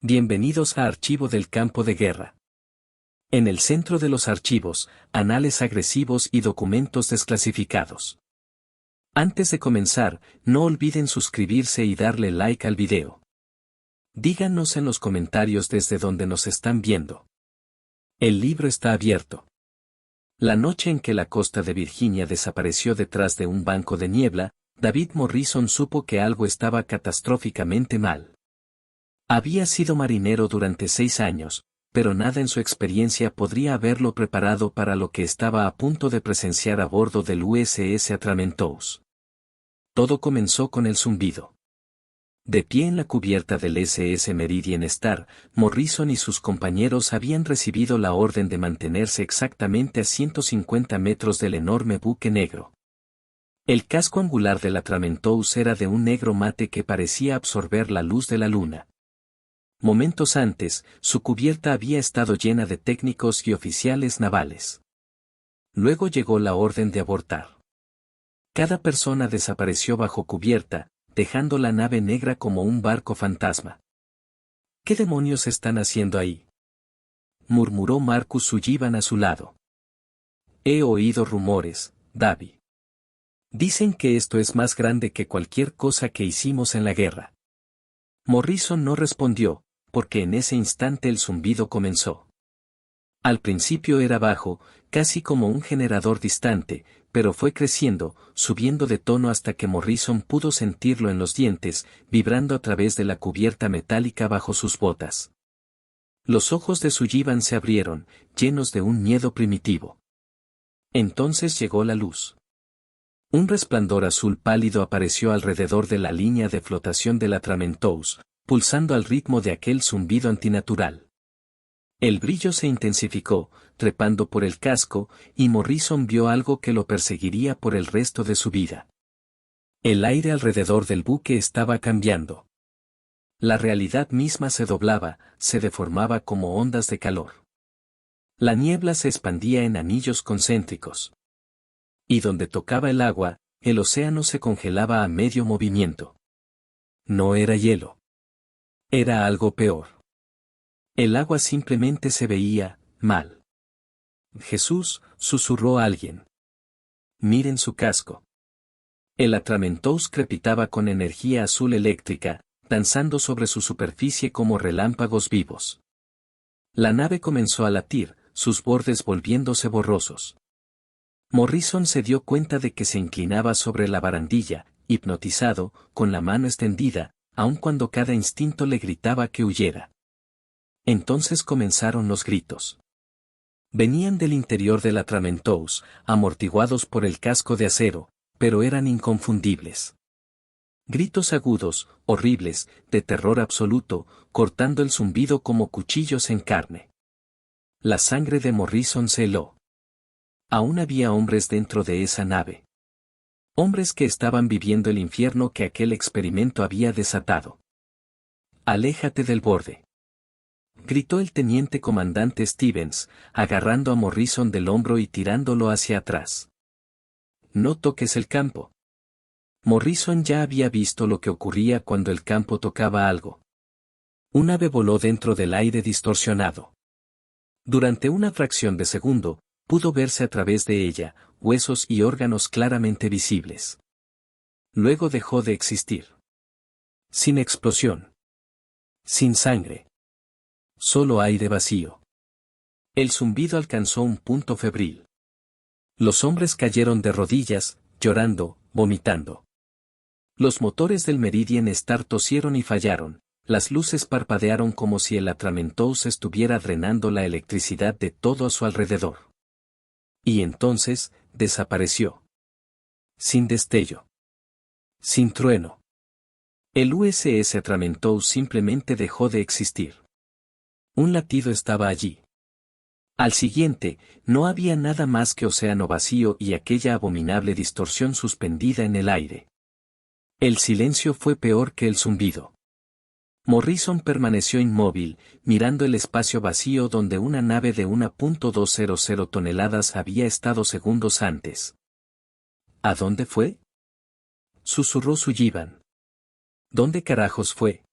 Bienvenidos a Archivo del Campo de Guerra. En el centro de los archivos, anales agresivos y documentos desclasificados. Antes de comenzar, no olviden suscribirse y darle like al video. Díganos en los comentarios desde donde nos están viendo. El libro está abierto. La noche en que la costa de Virginia desapareció detrás de un banco de niebla, David Morrison supo que algo estaba catastróficamente mal. Había sido marinero durante 6 años, pero nada en su experiencia podría haberlo preparado para lo que estaba a punto de presenciar a bordo del USS Atramentouse. Todo comenzó con el zumbido. De pie en la cubierta del SS Meridian Star, Morrison y sus compañeros habían recibido la orden de mantenerse exactamente a 150 metros del enorme buque negro. El casco angular del Atramentouse era de un negro mate que parecía absorber la luz de la luna. Momentos antes, su cubierta había estado llena de técnicos y oficiales navales. Luego llegó la orden de abortar. Cada persona desapareció bajo cubierta, dejando la nave negra como un barco fantasma. ¿Qué demonios están haciendo ahí?, murmuró Marcus Sullivan a su lado. He oído rumores, Davy. Dicen que esto es más grande que cualquier cosa que hicimos en la guerra. Morrison no respondió, porque en ese instante el zumbido comenzó. Al principio era bajo, casi como un generador distante, pero fue creciendo, subiendo de tono hasta que Morrison pudo sentirlo en los dientes, vibrando a través de la cubierta metálica bajo sus botas. Los ojos de Sullivan se abrieron, llenos de un miedo primitivo. Entonces llegó la luz. Un resplandor azul pálido apareció alrededor de la línea de flotación del Atramentouse, pulsando al ritmo de aquel zumbido antinatural. El brillo se intensificó, trepando por el casco, y Morrison vio algo que lo perseguiría por el resto de su vida. El aire alrededor del buque estaba cambiando. La realidad misma se doblaba, se deformaba como ondas de calor. La niebla se expandía en anillos concéntricos. Y donde tocaba el agua, el océano se congelaba a medio movimiento. No era hielo. Era algo peor. El agua simplemente se veía mal. Jesús, susurró alguien. Miren su casco. El Atramentouse crepitaba con energía azul eléctrica, danzando sobre su superficie como relámpagos vivos. La nave comenzó a latir, sus bordes volviéndose borrosos. Morrison se dio cuenta de que se inclinaba sobre la barandilla, hipnotizado, con la mano extendida, aun cuando cada instinto le gritaba que huyera. Entonces comenzaron los gritos. Venían del interior del Atramentouse, amortiguados por el casco de acero, pero eran inconfundibles. Gritos agudos, horribles, de terror absoluto, cortando el zumbido como cuchillos en carne. La sangre de Morrison se heló. Aún había hombres dentro de esa nave. Hombres que estaban viviendo el infierno que aquel experimento había desatado. «Aléjate del borde», gritó el teniente comandante Stevens, agarrando a Morrison del hombro y tirándolo hacia atrás. «No toques el campo». Morrison ya había visto lo que ocurría cuando el campo tocaba algo. Un ave voló dentro del aire distorsionado. Durante una fracción de segundo, pudo verse a través de ella, huesos y órganos claramente visibles. Luego dejó de existir. Sin explosión. Sin sangre. Solo aire vacío. El zumbido alcanzó un punto febril. Los hombres cayeron de rodillas, llorando, vomitando. Los motores del Meridian Star tosieron y fallaron, las luces parpadearon como si el Atramentouse estuviera drenando la electricidad de todo a su alrededor. Y entonces, desapareció. Sin destello. Sin trueno. El USS Atramentouse simplemente dejó de existir. Un latido estaba allí. Al siguiente, no había nada más que océano vacío y aquella abominable distorsión suspendida en el aire. El silencio fue peor que el zumbido. Morrison permaneció inmóvil, mirando el espacio vacío donde una nave de 1.200 toneladas había estado segundos antes. ¿A dónde fue?, susurró Sullivan. ¿Dónde carajos fue?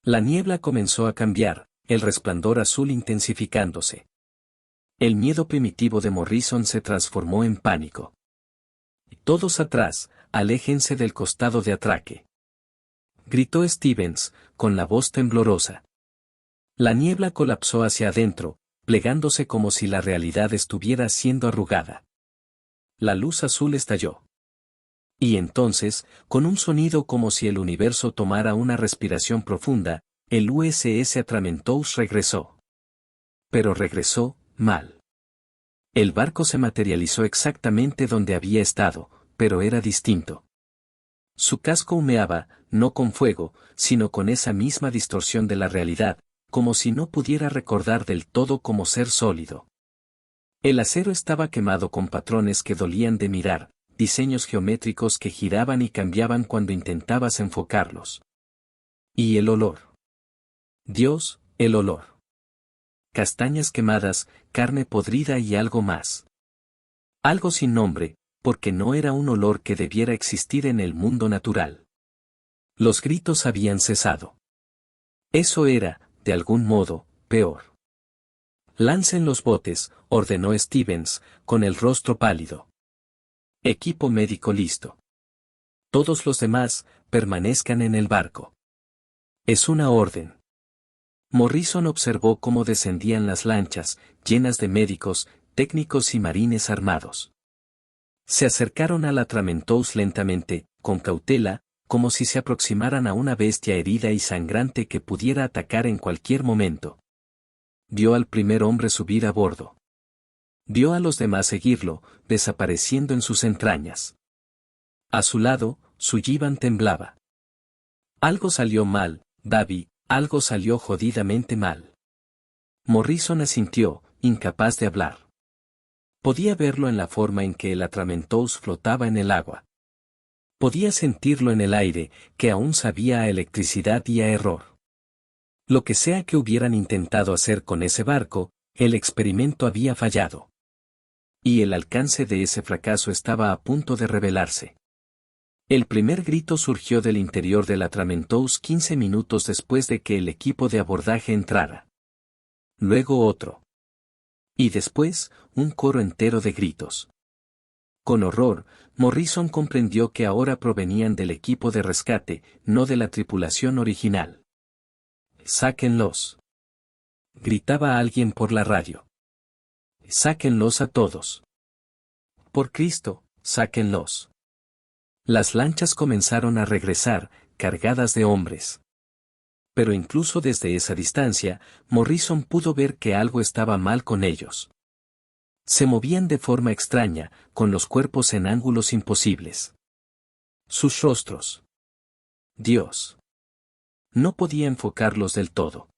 La niebla comenzó a cambiar, el resplandor azul intensificándose. El miedo primitivo de Morrison se transformó en pánico. «Todos atrás, aléjense del costado de atraque», gritó Stevens, con la voz temblorosa. La niebla colapsó hacia adentro, plegándose como si la realidad estuviera siendo arrugada. La luz azul estalló. Y entonces, con un sonido como si el universo tomara una respiración profunda, el USS Atramentouse regresó. Pero regresó, mal. El barco se materializó exactamente donde había estado, pero era distinto. Su casco humeaba, no con fuego, sino con esa misma distorsión de la realidad, como si no pudiera recordar del todo como ser sólido. El acero estaba quemado con patrones que dolían de mirar, diseños geométricos que giraban y cambiaban cuando intentabas enfocarlos. Y el olor. Dios, el olor. Castañas quemadas, carne podrida y algo más. Algo sin nombre, porque no era un olor que debiera existir en el mundo natural. Los gritos habían cesado. Eso era, de algún modo, peor. «Lancen los botes», ordenó Stevens, con el rostro pálido. «Equipo médico listo. Todos los demás, permanezcan en el barco». «Es una orden». Morrison observó cómo descendían las lanchas, llenas de médicos, técnicos y marines armados. Se acercaron al Atramentouse lentamente, con cautela, como si se aproximaran a una bestia herida y sangrante que pudiera atacar en cualquier momento. Vio al primer hombre subir a bordo. Vio a los demás seguirlo, desapareciendo en sus entrañas. A su lado, Sullivan temblaba. Algo salió mal, Davy, algo salió jodidamente mal. Morrison asintió, incapaz de hablar. Podía verlo en la forma en que el Atramentouse flotaba en el agua. Podía sentirlo en el aire, que aún sabía a electricidad y a error. Lo que sea que hubieran intentado hacer con ese barco, el experimento había fallado. Y el alcance de ese fracaso estaba a punto de revelarse. El primer grito surgió del interior del Atramentouse 15 minutos después de que el equipo de abordaje entrara. Luego otro. Y después, un coro entero de gritos. Con horror, Morrison comprendió que ahora provenían del equipo de rescate, no de la tripulación original. «Sáquenlos», gritaba alguien por la radio. «Sáquenlos a todos. Por Cristo, sáquenlos». Las lanchas comenzaron a regresar, cargadas de hombres. Pero incluso desde esa distancia, Morrison pudo ver que algo estaba mal con ellos. Se movían de forma extraña, con los cuerpos en ángulos imposibles. Sus rostros. Dios. No podía enfocarlos del todo.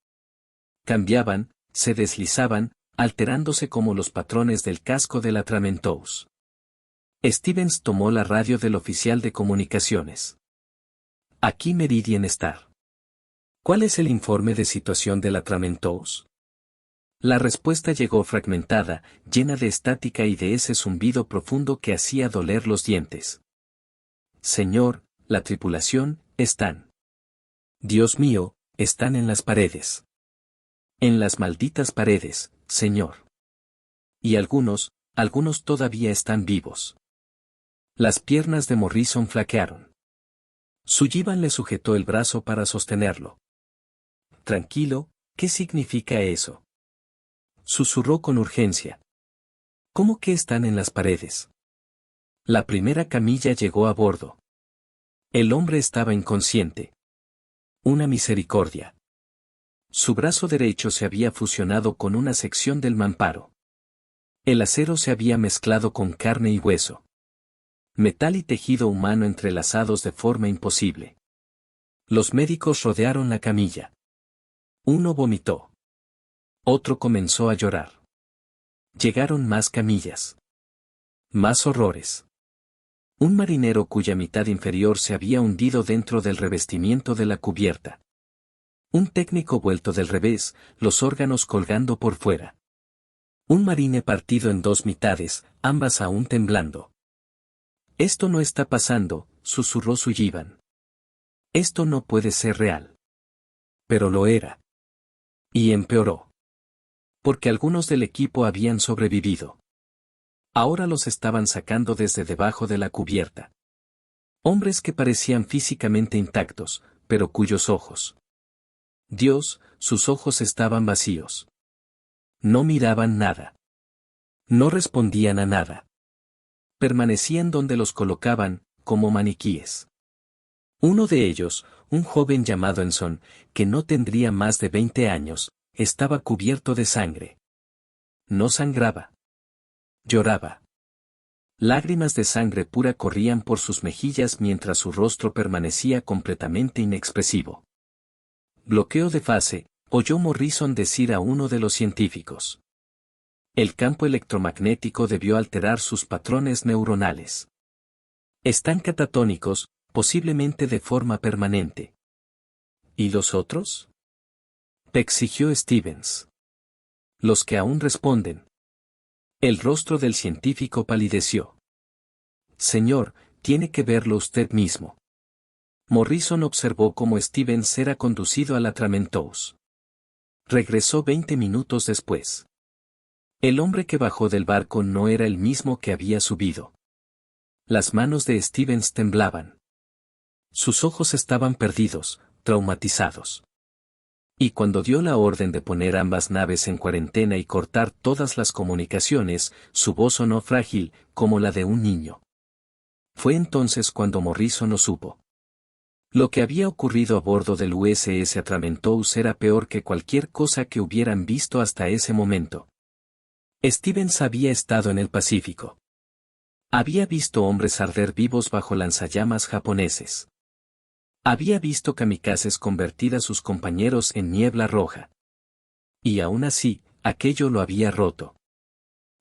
Cambiaban, se deslizaban, alterándose como los patrones del casco del Atramentouse. Stevens tomó la radio del oficial de comunicaciones. «Aquí Meridian Star. ¿Cuál es el informe de situación del Atramentouse?» La respuesta llegó fragmentada, llena de estática y de ese zumbido profundo que hacía doler los dientes. «Señor, la tripulación, están. Dios mío, están en las paredes. En las malditas paredes, señor. Y algunos todavía están vivos». Las piernas de Morrison flaquearon. Sullivan le sujetó el brazo para sostenerlo. «Tranquilo, ¿qué significa eso?», susurró con urgencia. «¿Cómo que están en las paredes?». La primera camilla llegó a bordo. El hombre estaba inconsciente. Una misericordia. Su brazo derecho se había fusionado con una sección del mamparo. El acero se había mezclado con carne y hueso. Metal y tejido humano entrelazados de forma imposible. Los médicos rodearon la camilla. Uno vomitó. Otro comenzó a llorar. Llegaron más camillas. Más horrores. Un marinero cuya mitad inferior se había hundido dentro del revestimiento de la cubierta. Un técnico vuelto del revés, los órganos colgando por fuera. Un marine partido en dos mitades, ambas aún temblando. «Esto no está pasando», susurró Sullivan. «Esto no puede ser real». Pero lo era. Y empeoró. Porque algunos del equipo habían sobrevivido. Ahora los estaban sacando desde debajo de la cubierta. Hombres que parecían físicamente intactos, pero cuyos ojos. Dios, sus ojos estaban vacíos. No miraban nada. No respondían a nada. Permanecían donde los colocaban, como maniquíes. Uno de ellos, un joven llamado Enson, que no tendría más de 20 años, estaba cubierto de sangre. No sangraba. Lloraba. Lágrimas de sangre pura corrían por sus mejillas mientras su rostro permanecía completamente inexpresivo. Bloqueo de fase, oyó Morrison decir a uno de los científicos. El campo electromagnético debió alterar sus patrones neuronales. Están catatónicos, posiblemente de forma permanente. ¿Y los otros? Exigió Stevens. Los que aún responden. El rostro del científico palideció. Señor, tiene que verlo usted mismo. Morrison observó cómo Stevens era conducido a la Tramentos. Regresó 20 minutos después. El hombre que bajó del barco no era el mismo que había subido. Las manos de Stevens temblaban. Sus ojos estaban perdidos, traumatizados. Y cuando dio la orden de poner ambas naves en cuarentena y cortar todas las comunicaciones, su voz sonó frágil, como la de un niño. Fue entonces cuando Morrison lo supo. Lo que había ocurrido a bordo del USS Atramentos era peor que cualquier cosa que hubieran visto hasta ese momento. Stevens había estado en el Pacífico. Había visto hombres arder vivos bajo lanzallamas japoneses. Había visto kamikazes convertir a sus compañeros en niebla roja. Y aún así, aquello lo había roto.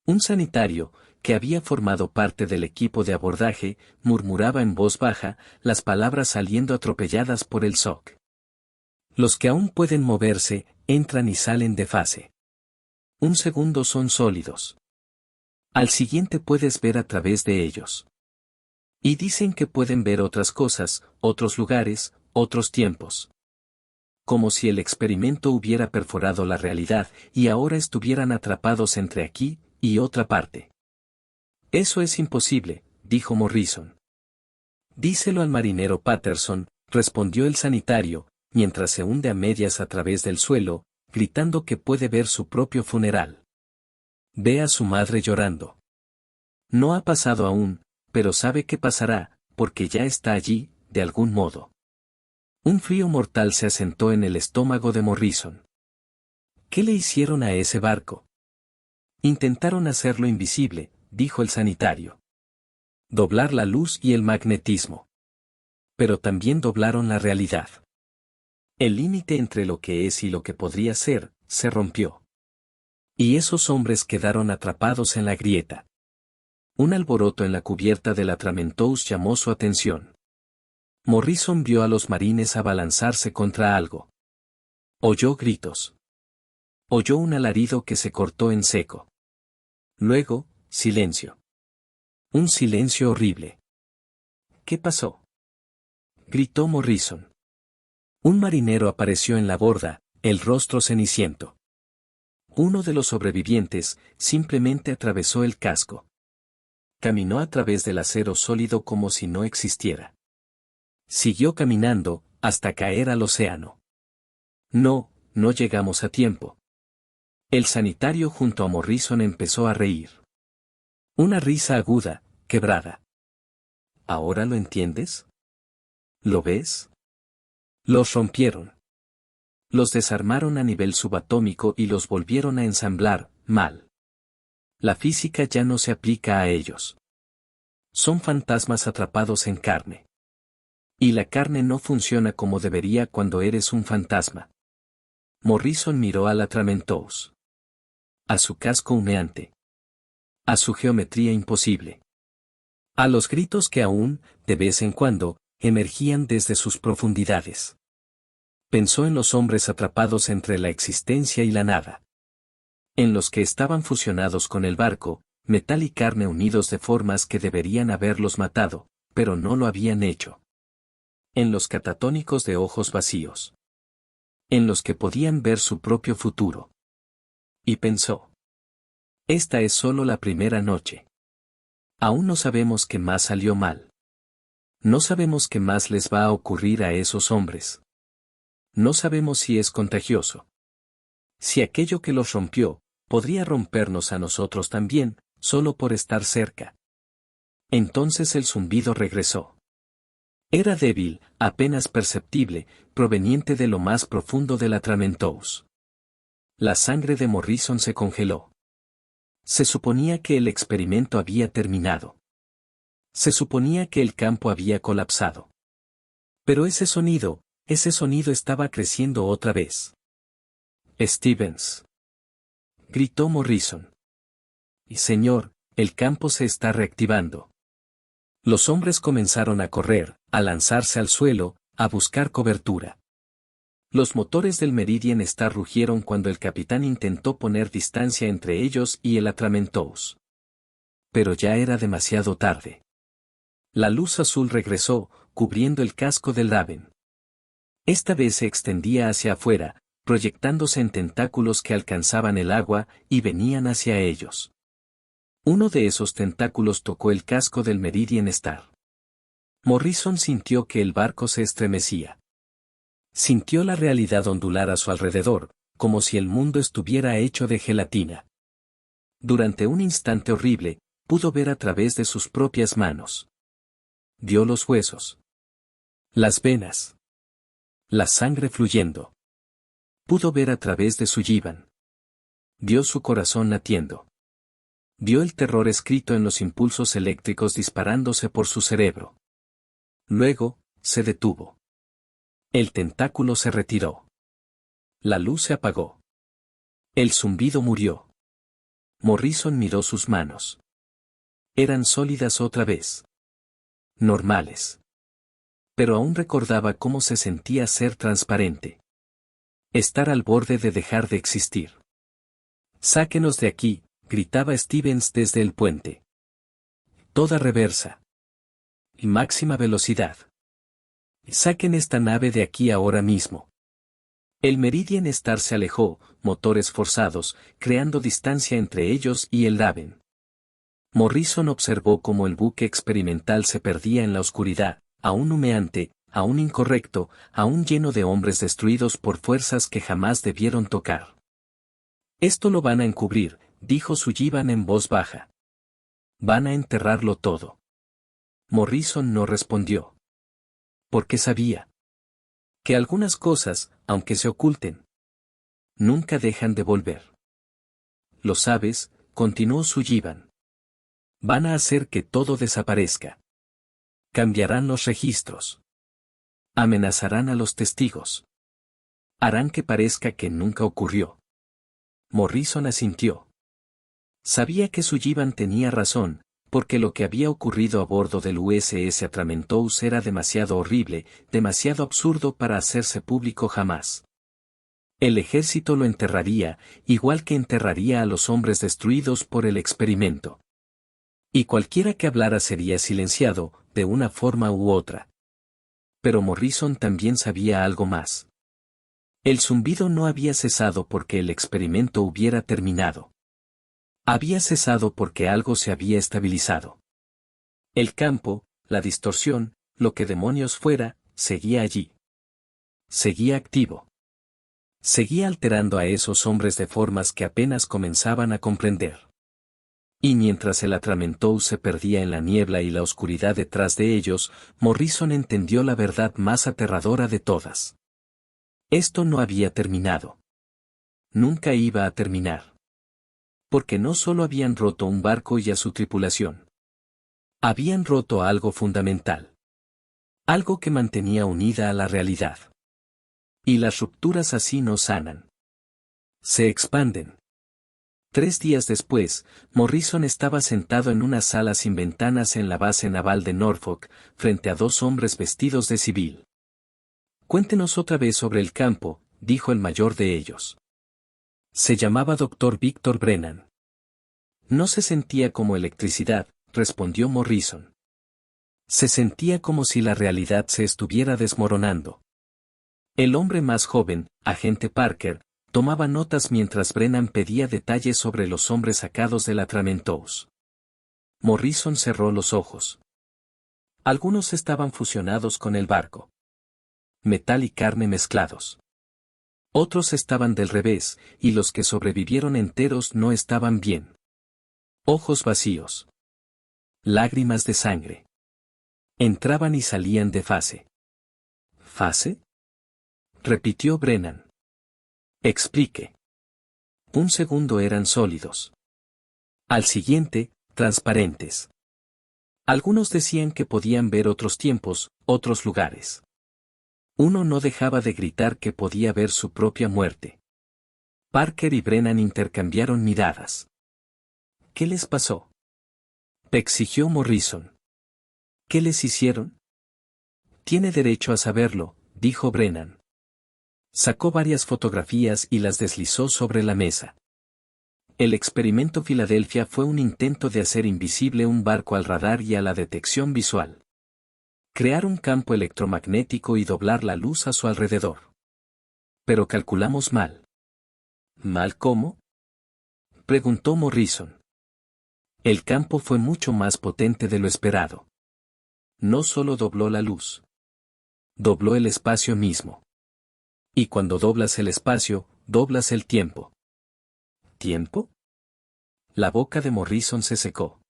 Un sanitario, que había formado parte del equipo de abordaje, murmuraba en voz baja, las palabras saliendo atropelladas por el shock. Los que aún pueden moverse, entran y salen de fase. Un segundo son sólidos. Al siguiente puedes ver a través de ellos. Y dicen que pueden ver otras cosas, otros lugares, otros tiempos. Como si el experimento hubiera perforado la realidad y ahora estuvieran atrapados entre aquí y otra parte. Eso es imposible, dijo Morrison. Díselo al marinero Patterson, respondió el sanitario, mientras se hunde a medias a través del suelo, gritando que puede ver su propio funeral. Ve a su madre llorando. No ha pasado aún, pero sabe que pasará, porque ya está allí, de algún modo. Un frío mortal se asentó en el estómago de Morrison. ¿Qué le hicieron a ese barco? Intentaron hacerlo invisible, dijo el sanitario. Doblar la luz y el magnetismo. Pero también doblaron la realidad. El límite entre lo que es y lo que podría ser, se rompió. Y esos hombres quedaron atrapados en la grieta. Un alboroto en la cubierta del Atramentos llamó su atención. Morrison vio a los marines abalanzarse contra algo. Oyó gritos. Oyó un alarido que se cortó en seco. Luego, silencio. Un silencio horrible. ¿Qué pasó? Gritó Morrison. Un marinero apareció en la borda, el rostro ceniciento. Uno de los sobrevivientes simplemente atravesó el casco. Caminó a través del acero sólido como si no existiera. Siguió caminando, hasta caer al océano. No, no llegamos a tiempo. El sanitario junto a Morrison empezó a reír. Una risa aguda, quebrada. ¿Ahora lo entiendes? ¿Lo ves? Los rompieron. Los desarmaron a nivel subatómico y los volvieron a ensamblar, mal. La física ya no se aplica a ellos. Son fantasmas atrapados en carne. Y la carne no funciona como debería cuando eres un fantasma. Morrison miró al Atramentos. A su casco humeante. A su geometría imposible. A los gritos que aún, de vez en cuando, emergían desde sus profundidades. Pensó en los hombres atrapados entre la existencia y la nada. En los que estaban fusionados con el barco, metal y carne unidos de formas que deberían haberlos matado, pero no lo habían hecho. En los catatónicos de ojos vacíos. en los que podían ver su propio futuro. Y pensó: esta es solo la primera noche. Aún no sabemos qué más salió mal. No sabemos qué más les va a ocurrir a esos hombres. No sabemos si es contagioso. Si aquello que los rompió, podría rompernos a nosotros también, solo por estar cerca. Entonces el zumbido regresó. Era débil, apenas perceptible, proveniente de lo más profundo de la Tramentouse. La sangre de Morrison se congeló. Se suponía que el experimento había terminado. Se suponía que el campo había colapsado. Pero ese sonido estaba creciendo otra vez. Stevens, gritó Morrison. Y señor, el campo se está reactivando. Los hombres comenzaron a correr, a lanzarse al suelo, a buscar cobertura. Los motores del Meridian Star rugieron cuando el capitán intentó poner distancia entre ellos y el Atramentouse. Pero ya era demasiado tarde. La luz azul regresó, cubriendo el casco del Raven. Esta vez se extendía hacia afuera, proyectándose en tentáculos que alcanzaban el agua y venían hacia ellos. Uno de esos tentáculos tocó el casco del Meridian Star. Morrison sintió que el barco se estremecía. Sintió la realidad ondular a su alrededor, como si el mundo estuviera hecho de gelatina. Durante un instante horrible, pudo ver a través de sus propias manos. Vio los huesos. Las venas. La sangre fluyendo. Pudo ver a través de su yibán. Vio su corazón latiendo. Vio el terror escrito en los impulsos eléctricos disparándose por su cerebro. Luego, se detuvo. El tentáculo se retiró. La luz se apagó. El zumbido murió. Morrison miró sus manos. Eran sólidas otra vez. Normales. Pero aún recordaba cómo se sentía ser transparente. Estar al borde de dejar de existir. «Sáquenos de aquí», gritaba Stevens desde el puente. «Toda reversa. Y máxima velocidad. Saquen esta nave de aquí ahora mismo». El Meridian Star se alejó, motores forzados, creando distancia entre ellos y el Raven. Morrison observó cómo el buque experimental se perdía en la oscuridad, aún humeante, aún incorrecto, aún lleno de hombres destruidos por fuerzas que jamás debieron tocar. «Esto lo van a encubrir», dijo Sullivan en voz baja. «Van a enterrarlo todo». Morrison no respondió. Porque sabía que algunas cosas, aunque se oculten, nunca dejan de volver. «Lo sabes», continuó Sullivan. «Van a hacer que todo desaparezca. Cambiarán los registros. Amenazarán a los testigos. Harán que parezca que nunca ocurrió». Morrison asintió. Sabía que Sullivan tenía razón, porque lo que había ocurrido a bordo del USS Atramentouse era demasiado horrible, demasiado absurdo para hacerse público jamás. El ejército lo enterraría, igual que enterraría a los hombres destruidos por el experimento. Y cualquiera que hablara sería silenciado, de una forma u otra. Pero Morrison también sabía algo más. El zumbido no había cesado porque el experimento hubiera terminado. Había cesado porque algo se había estabilizado. El campo, la distorsión, lo que demonios fuera, seguía allí. Seguía activo. Seguía alterando a esos hombres de formas que apenas comenzaban a comprender. Y mientras el Atramentouse se perdía en la niebla y la oscuridad detrás de ellos, Morrison entendió la verdad más aterradora de todas. Esto no había terminado. Nunca iba a terminar. Porque no solo habían roto un barco y a su tripulación. Habían roto algo fundamental. Algo que mantenía unida a la realidad. Y las rupturas así no sanan. Se expanden. 3 días después, Morrison estaba sentado en una sala sin ventanas en la base naval de Norfolk, frente a 2 hombres vestidos de civil. «Cuéntenos otra vez sobre el campo», dijo el mayor de ellos. Se llamaba Dr. Victor Brennan. «No se sentía como electricidad», respondió Morrison. Se sentía como si la realidad se estuviera desmoronando. El hombre más joven, agente Parker, tomaba notas mientras Brennan pedía detalles sobre los hombres sacados de la Tramentos. Morrison cerró los ojos. Algunos estaban fusionados con el barco. Metal y carne mezclados. Otros estaban del revés, y los que sobrevivieron enteros no estaban bien. Ojos vacíos. Lágrimas de sangre. Entraban y salían de fase. ¿Fase? Repitió Brennan. Explique. Un segundo eran sólidos. Al siguiente, transparentes. Algunos decían que podían ver otros tiempos, otros lugares. Uno no dejaba de gritar que podía ver su propia muerte. Parker y Brennan intercambiaron miradas. ¿Qué les pasó? Exigió Morrison. ¿Qué les hicieron? Tiene derecho a saberlo, dijo Brennan. Sacó varias fotografías y las deslizó sobre la mesa. El experimento Filadelfia fue un intento de hacer invisible un barco al radar y a la detección visual. Crear un campo electromagnético y doblar la luz a su alrededor. Pero calculamos mal. ¿Mal cómo? Preguntó Morrison. El campo fue mucho más potente de lo esperado. No solo dobló la luz. Dobló el espacio mismo. Y cuando doblas el espacio, doblas el tiempo. ¿Tiempo? La boca de Morrison se secó.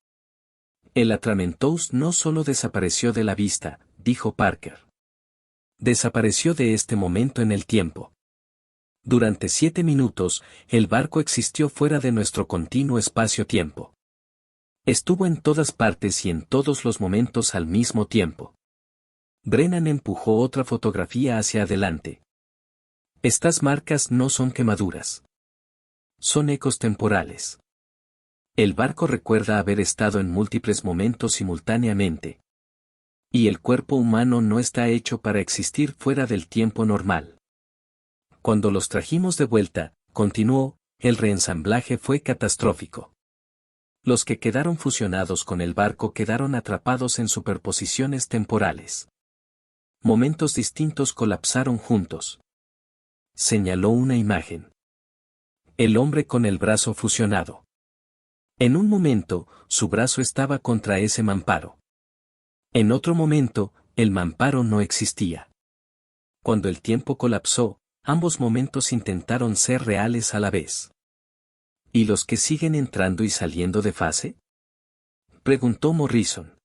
El Atramentos no solo desapareció de la vista, dijo Parker. Desapareció de este momento en el tiempo. Durante 7 minutos, el barco existió fuera de nuestro continuo espacio-tiempo. Estuvo en todas partes y en todos los momentos al mismo tiempo. Brennan empujó otra fotografía hacia adelante. Estas marcas no son quemaduras. Son ecos temporales. El barco recuerda haber estado en múltiples momentos simultáneamente. Y el cuerpo humano no está hecho para existir fuera del tiempo normal. Cuando los trajimos de vuelta, continuó, el reensamblaje fue catastrófico. Los que quedaron fusionados con el barco quedaron atrapados en superposiciones temporales. Momentos distintos colapsaron juntos. Señaló una imagen. El hombre con el brazo fusionado. En un momento, su brazo estaba contra ese mamparo. En otro momento, el mamparo no existía. Cuando el tiempo colapsó, ambos momentos intentaron ser reales a la vez. ¿Y los que siguen entrando y saliendo de fase? Preguntó Morrison.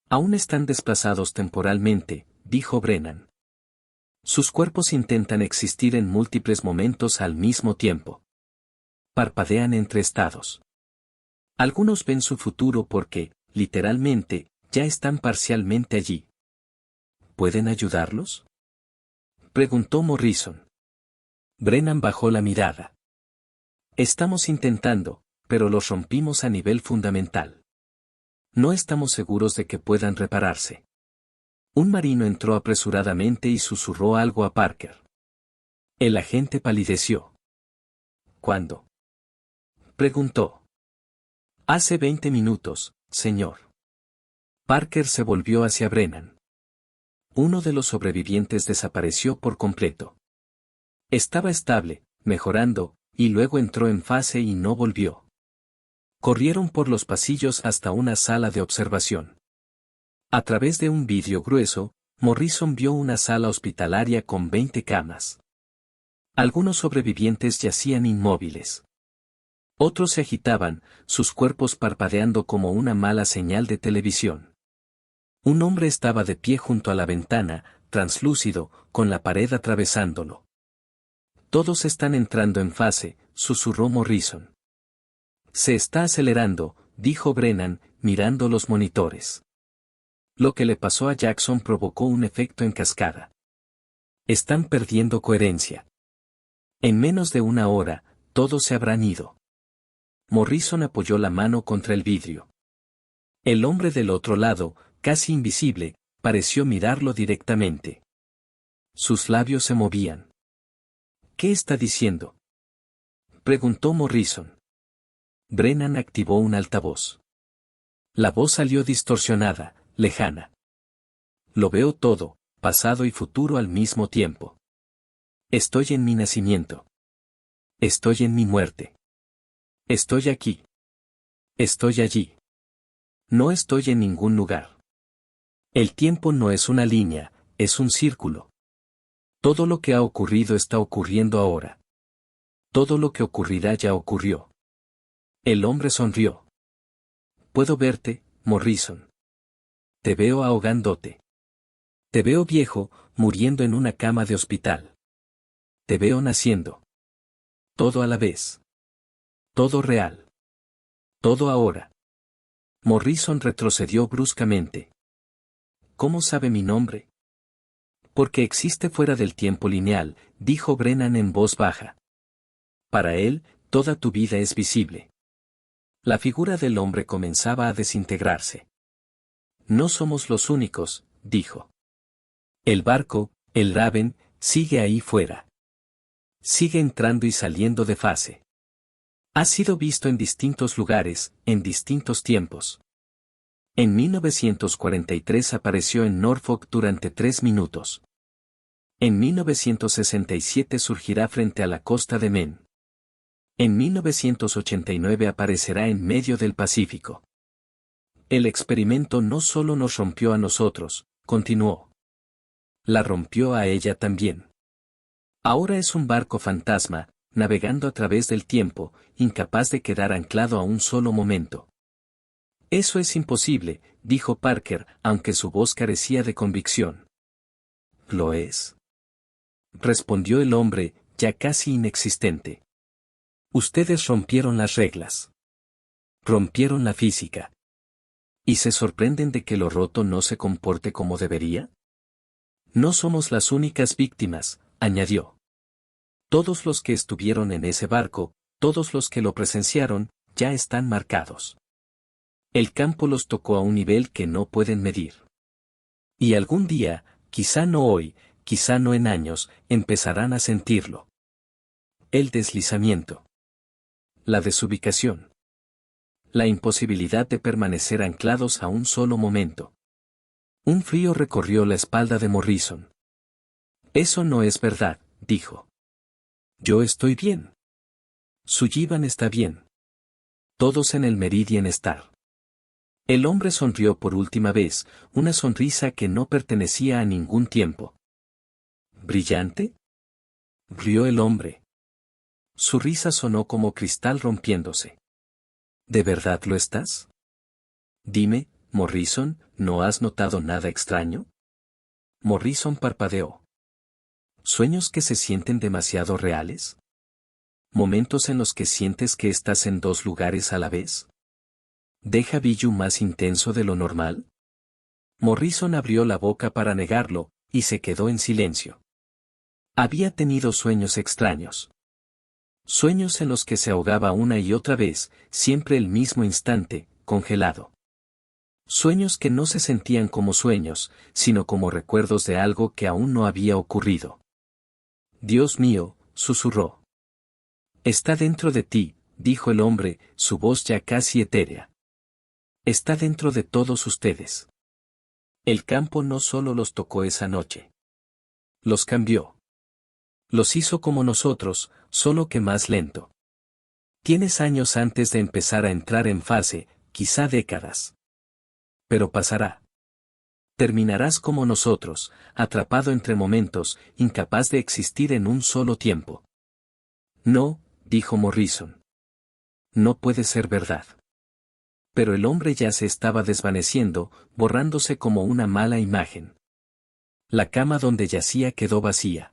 Aún están desplazados temporalmente, dijo Brennan. Sus cuerpos intentan existir en múltiples momentos al mismo tiempo. Parpadean entre estados. Algunos ven su futuro porque, literalmente, ya están parcialmente allí. ¿Pueden ayudarlos? Preguntó Morrison. Brennan bajó la mirada. Estamos intentando, pero los rompimos a nivel fundamental. No estamos seguros de que puedan repararse. Un marino entró apresuradamente y susurró algo a Parker. El agente palideció. ¿Cuándo? Preguntó. Hace 20 minutos, señor. Parker se volvió hacia Brennan. Uno de los sobrevivientes desapareció por completo. Estaba estable, mejorando, y luego entró en fase y no volvió. Corrieron por los pasillos hasta una sala de observación. A través de un vidrio grueso, Morrison vio una sala hospitalaria con 20 camas. Algunos sobrevivientes yacían inmóviles. Otros se agitaban, sus cuerpos parpadeando como una mala señal de televisión. Un hombre estaba de pie junto a la ventana, translúcido, con la pared atravesándolo. Todos están entrando en fase, susurró Morrison. Se está acelerando, dijo Brennan, mirando los monitores. Lo que le pasó a Jackson provocó un efecto en cascada. Están perdiendo coherencia. En menos de una hora, todos se habrán ido. Morrison apoyó la mano contra el vidrio. El hombre del otro lado, casi invisible, pareció mirarlo directamente. Sus labios se movían. ¿Qué está diciendo? Preguntó Morrison. Brennan activó un altavoz. La voz salió distorsionada, lejana. Lo veo todo, pasado y futuro al mismo tiempo. Estoy en mi nacimiento. Estoy en mi muerte. Estoy aquí. Estoy allí. No estoy en ningún lugar. El tiempo no es una línea, es un círculo. Todo lo que ha ocurrido está ocurriendo ahora. Todo lo que ocurrirá ya ocurrió. El hombre sonrió. Puedo verte, Morrison. Te veo ahogándote. Te veo viejo, muriendo en una cama de hospital. Te veo naciendo. Todo a la vez. Todo real. Todo ahora. Morrison retrocedió bruscamente. ¿Cómo sabe mi nombre? Porque existe fuera del tiempo lineal, dijo Brennan en voz baja. Para él, toda tu vida es visible. La figura del hombre comenzaba a desintegrarse. No somos los únicos, dijo. El barco, el Raven, sigue ahí fuera. Sigue entrando y saliendo de fase. Ha sido visto en distintos lugares, en distintos tiempos. En 1943 apareció en Norfolk durante 3 minutos. En 1967 surgirá frente a la costa de Maine. En 1989 aparecerá en medio del Pacífico. El experimento no solo nos rompió a nosotros, continuó. La rompió a ella también. Ahora es un barco fantasma, navegando a través del tiempo, incapaz de quedar anclado a un solo momento. Eso es imposible, dijo Parker, aunque su voz carecía de convicción. ¿Lo es? Respondió el hombre, ya casi inexistente. Ustedes rompieron las reglas. Rompieron la física. ¿Y se sorprenden de que lo roto no se comporte como debería? No somos las únicas víctimas, añadió. Todos los que estuvieron en ese barco, todos los que lo presenciaron, ya están marcados. El campo los tocó a un nivel que no pueden medir. Y algún día, quizá no hoy, quizá no en años, empezarán a sentirlo. El deslizamiento. La desubicación. La imposibilidad de permanecer anclados a un solo momento. Un frío recorrió la espalda de Morrison. Eso no es verdad, dijo. Yo estoy bien. Sullivan está bien. Todos en el Meridian Star. El hombre sonrió por última vez, una sonrisa que no pertenecía a ningún tiempo. ¿Brillante? Rió el hombre. Su risa sonó como cristal rompiéndose. ¿De verdad lo estás? Dime, Morrison, ¿no has notado nada extraño? Morrison parpadeó. ¿Sueños que se sienten demasiado reales? ¿Momentos en los que sientes que estás en 2 lugares a la vez? ¿Deja Billu más intenso de lo normal? Morrison abrió la boca para negarlo, y se quedó en silencio. Había tenido sueños extraños. Sueños en los que se ahogaba una y otra vez, siempre el mismo instante, congelado. Sueños que no se sentían como sueños, sino como recuerdos de algo que aún no había ocurrido. Dios mío, susurró. Está dentro de ti, dijo el hombre, su voz ya casi etérea. Está dentro de todos ustedes. El campo no solo los tocó esa noche. Los cambió. Los hizo como nosotros, solo que más lento. Tienes años antes de empezar a entrar en fase, quizá décadas. Pero pasará. Terminarás como nosotros, atrapado entre momentos, incapaz de existir en un solo tiempo. No, dijo Morrison. No puede ser verdad. Pero el hombre ya se estaba desvaneciendo, borrándose como una mala imagen. La cama donde yacía quedó vacía.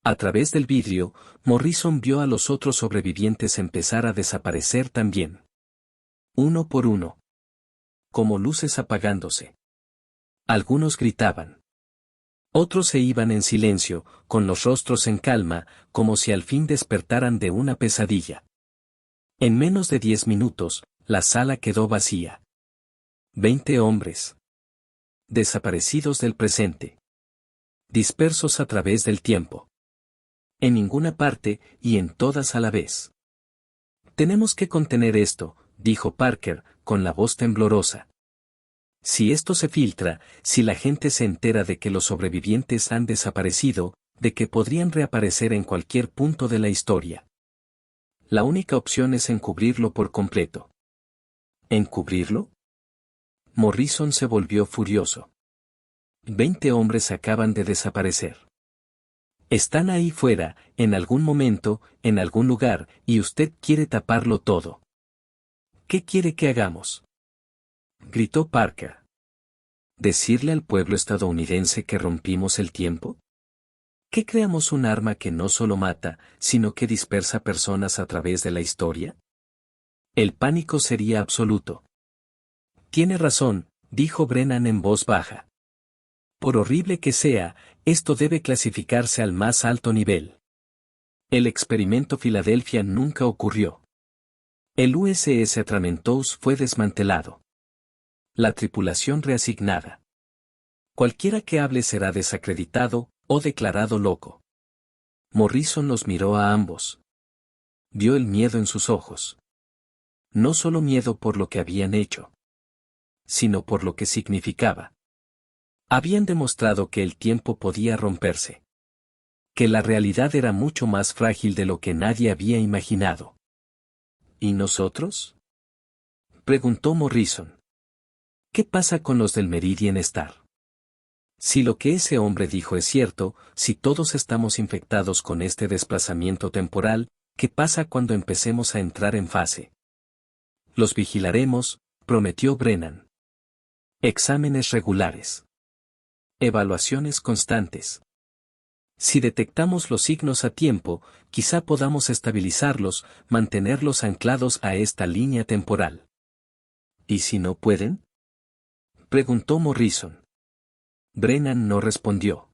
A través del vidrio, Morrison vio a los otros sobrevivientes empezar a desaparecer también. Uno por uno. Como luces apagándose. Algunos gritaban. Otros se iban en silencio, con los rostros en calma, como si al fin despertaran de una pesadilla. En menos de 10 minutos, la sala quedó vacía. 20 hombres. Desaparecidos del presente. Dispersos a través del tiempo. En ninguna parte, y en todas a la vez. Tenemos que contener esto, dijo Parker, con la voz temblorosa. Si esto se filtra, si la gente se entera de que los sobrevivientes han desaparecido, de que podrían reaparecer en cualquier punto de la historia. La única opción es encubrirlo por completo. ¿Encubrirlo? Morrison se volvió furioso. 20 hombres acaban de desaparecer. Están ahí fuera, en algún momento, en algún lugar, y usted quiere taparlo todo. ¿Qué quiere que hagamos?, gritó Parker. ¿Decirle al pueblo estadounidense que rompimos el tiempo? ¿Que creamos un arma que no solo mata, sino que dispersa personas a través de la historia? El pánico sería absoluto. Tiene razón, dijo Brennan en voz baja. Por horrible que sea, esto debe clasificarse al más alto nivel. El experimento Filadelfia nunca ocurrió. El USS Atramentous fue desmantelado. La tripulación reasignada. Cualquiera que hable será desacreditado o declarado loco. Morrison los miró a ambos. Vio el miedo en sus ojos. No solo miedo por lo que habían hecho, sino por lo que significaba. Habían demostrado que el tiempo podía romperse. Que la realidad era mucho más frágil de lo que nadie había imaginado. ¿Y nosotros?, preguntó Morrison. ¿Qué pasa con los del Meridian Star? Si lo que ese hombre dijo es cierto, si todos estamos infectados con este desplazamiento temporal, ¿qué pasa cuando empecemos a entrar en fase? Los vigilaremos, prometió Brennan. Exámenes regulares. Evaluaciones constantes. Si detectamos los signos a tiempo, quizá podamos estabilizarlos, mantenerlos anclados a esta línea temporal. ¿Y si no pueden?, preguntó Morrison. Brennan no respondió.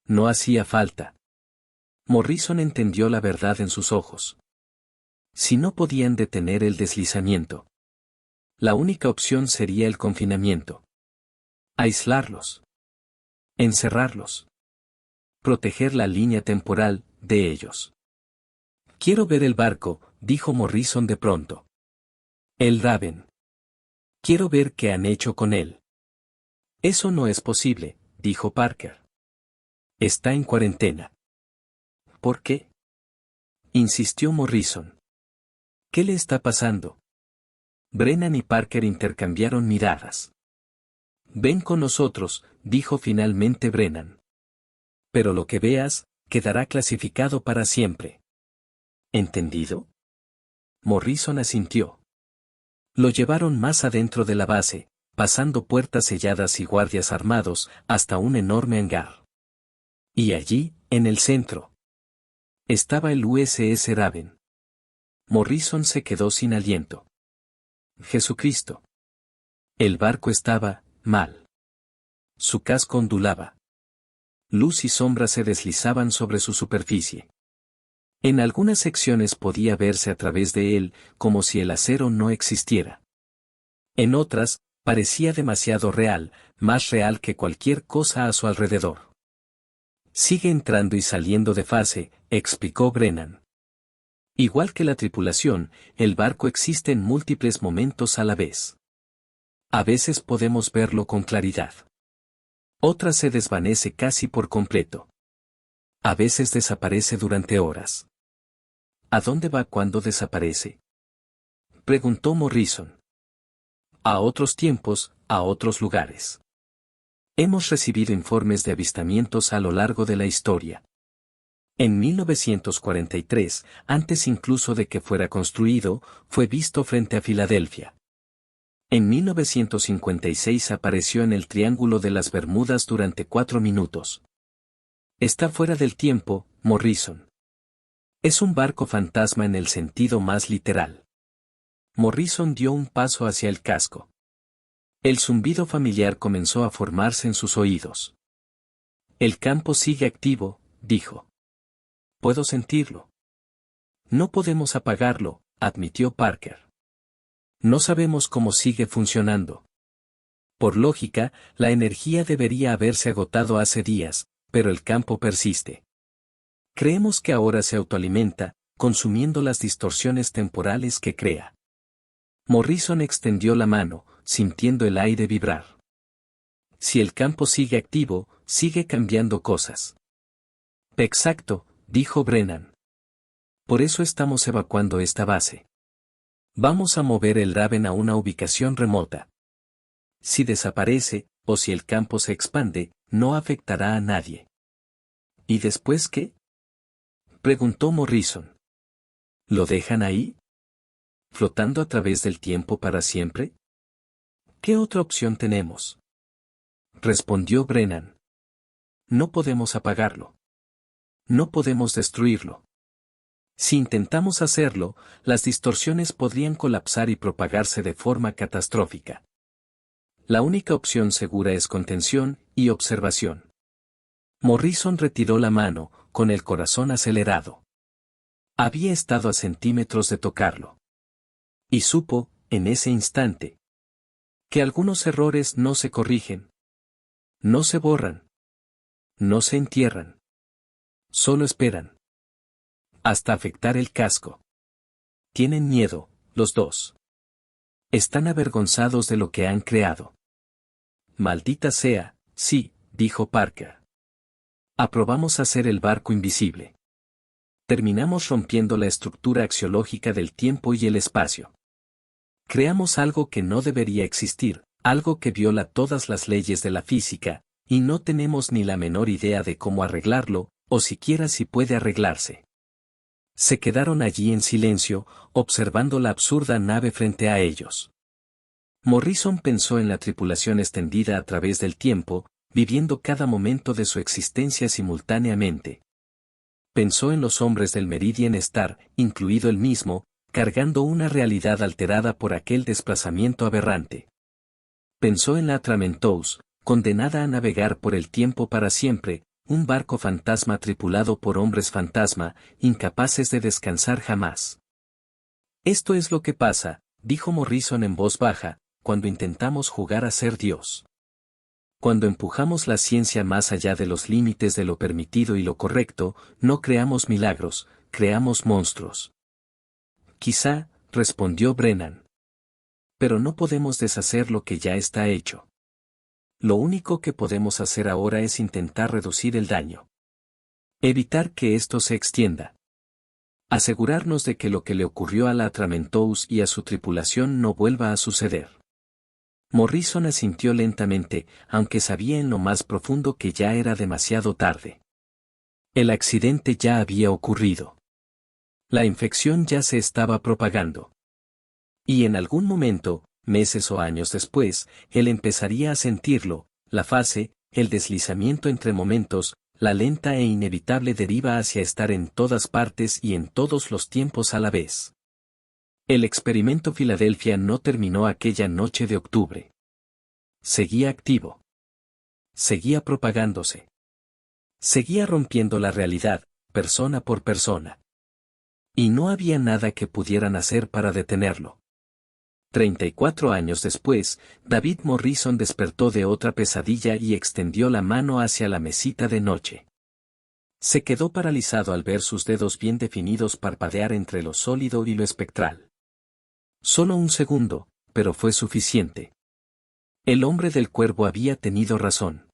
No hacía falta. Morrison entendió la verdad en sus ojos. Si no podían detener el deslizamiento, la única opción sería el confinamiento. Aislarlos. Encerrarlos. Proteger la línea temporal de ellos. Quiero ver el barco, dijo Morrison de pronto. El Raven. Quiero ver qué han hecho con él. Eso no es posible, dijo Parker. Está en cuarentena. ¿Por qué?, insistió Morrison. ¿Qué le está pasando? Brennan y Parker intercambiaron miradas. Ven con nosotros, dijo finalmente Brennan. Pero lo que veas, quedará clasificado para siempre. ¿Entendido? Morrison asintió. Lo llevaron más adentro de la base, pasando puertas selladas y guardias armados, hasta un enorme hangar. Y allí, en el centro, estaba el USS Raven. Morrison se quedó sin aliento. Jesucristo. El barco estaba mal. Su casco ondulaba. Luz y sombra se deslizaban sobre su superficie. En algunas secciones podía verse a través de él, como si el acero no existiera. En otras, parecía demasiado real, más real que cualquier cosa a su alrededor. Sigue entrando y saliendo de fase, explicó Brennan. Igual que la tripulación, el barco existe en múltiples momentos a la vez. A veces podemos verlo con claridad. Otras se desvanece casi por completo. A veces desaparece durante horas. ¿A dónde va cuando desaparece?, preguntó Morrison. A otros tiempos, a otros lugares. Hemos recibido informes de avistamientos a lo largo de la historia. En 1943, antes incluso de que fuera construido, fue visto frente a Filadelfia. En 1956 apareció en el Triángulo de las Bermudas durante 4 minutos. Está fuera del tiempo, Morrison. Es un barco fantasma en el sentido más literal. Morrison dio un paso hacia el casco. El zumbido familiar comenzó a formarse en sus oídos. El campo sigue activo, dijo. Puedo sentirlo. No podemos apagarlo, admitió Parker. No sabemos cómo sigue funcionando. Por lógica, la energía debería haberse agotado hace días, pero el campo persiste. Creemos que ahora se autoalimenta, consumiendo las distorsiones temporales que crea. Morrison extendió la mano, sintiendo el aire vibrar. Si el campo sigue activo, sigue cambiando cosas. Exacto, dijo Brennan. Por eso estamos evacuando esta base. Vamos a mover el Raven a una ubicación remota. Si desaparece, o si el campo se expande, no afectará a nadie. ¿Y después qué? Preguntó Morrison. ¿Lo dejan ahí? ¿Flotando a través del tiempo para siempre? ¿Qué otra opción tenemos? Respondió Brennan. No podemos apagarlo. No podemos destruirlo. Si intentamos hacerlo, las distorsiones podrían colapsar y propagarse de forma catastrófica. La única opción segura es contención y observación. Morrison retiró la mano, con el corazón acelerado. Había estado a centímetros de tocarlo. Y supo, en ese instante, que algunos errores no se corrigen. No se borran. No se entierran. Solo esperan. Hasta afectar el casco. Tienen miedo, los dos. Están avergonzados de lo que han creado. Maldita sea, sí, dijo Parker. Aprobamos hacer el barco invisible. Terminamos rompiendo la estructura axiológica del tiempo y el espacio. Creamos algo que no debería existir, algo que viola todas las leyes de la física, y no tenemos ni la menor idea de cómo arreglarlo, o siquiera si puede arreglarse. Se quedaron allí en silencio, observando la absurda nave frente a ellos. Morrison pensó en la tripulación extendida a través del tiempo, viviendo cada momento de su existencia simultáneamente. Pensó en los hombres del Meridian Star, incluido él mismo, cargando una realidad alterada por aquel desplazamiento aberrante. Pensó en la Atramentos, condenada a navegar por el tiempo para siempre, un barco fantasma tripulado por hombres fantasma, incapaces de descansar jamás. Esto es lo que pasa, dijo Morrison en voz baja, cuando intentamos jugar a ser Dios. Cuando empujamos la ciencia más allá de los límites de lo permitido y lo correcto, no creamos milagros, creamos monstruos. Quizá, respondió Brennan. Pero no podemos deshacer lo que ya está hecho. Lo único que podemos hacer ahora es intentar reducir el daño. Evitar que esto se extienda. Asegurarnos de que lo que le ocurrió a la Atramentos y a su tripulación no vuelva a suceder. Morrison asintió lentamente, aunque sabía en lo más profundo que ya era demasiado tarde. El accidente ya había ocurrido. La infección ya se estaba propagando. Y en algún momento, meses o años después, él empezaría a sentirlo, la fase, el deslizamiento entre momentos, la lenta e inevitable deriva hacia estar en todas partes y en todos los tiempos a la vez. El experimento Filadelfia no terminó aquella noche de octubre. Seguía activo. Seguía propagándose. Seguía rompiendo la realidad, persona por persona. Y no había nada que pudieran hacer para detenerlo. 34 años después, David Morrison despertó de otra pesadilla y extendió la mano hacia la mesita de noche. Se quedó paralizado al ver sus dedos bien definidos parpadear entre lo sólido y lo espectral. Solo un segundo, pero fue suficiente. El hombre del cuervo había tenido razón.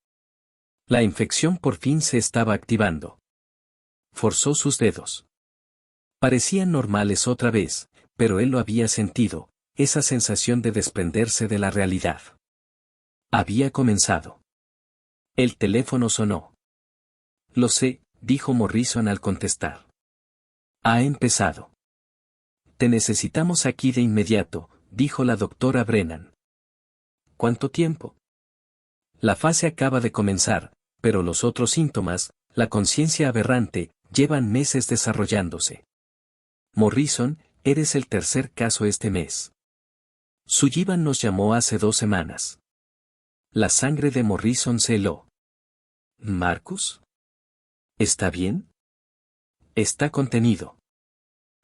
La infección por fin se estaba activando. Forzó sus dedos. Parecían normales otra vez, pero él lo había sentido, esa sensación de desprenderse de la realidad. Había comenzado. El teléfono sonó. Lo sé, dijo Morrison al contestar. Ha empezado. Te necesitamos aquí de inmediato, dijo la doctora Brennan. ¿Cuánto tiempo? La fase acaba de comenzar, pero los otros síntomas, la conciencia aberrante, llevan meses desarrollándose. Morrison, eres el tercer caso este mes. Sullivan nos llamó hace 2 semanas. La sangre de Morrison se heló. ¿Marcus? ¿Está bien? Está contenido.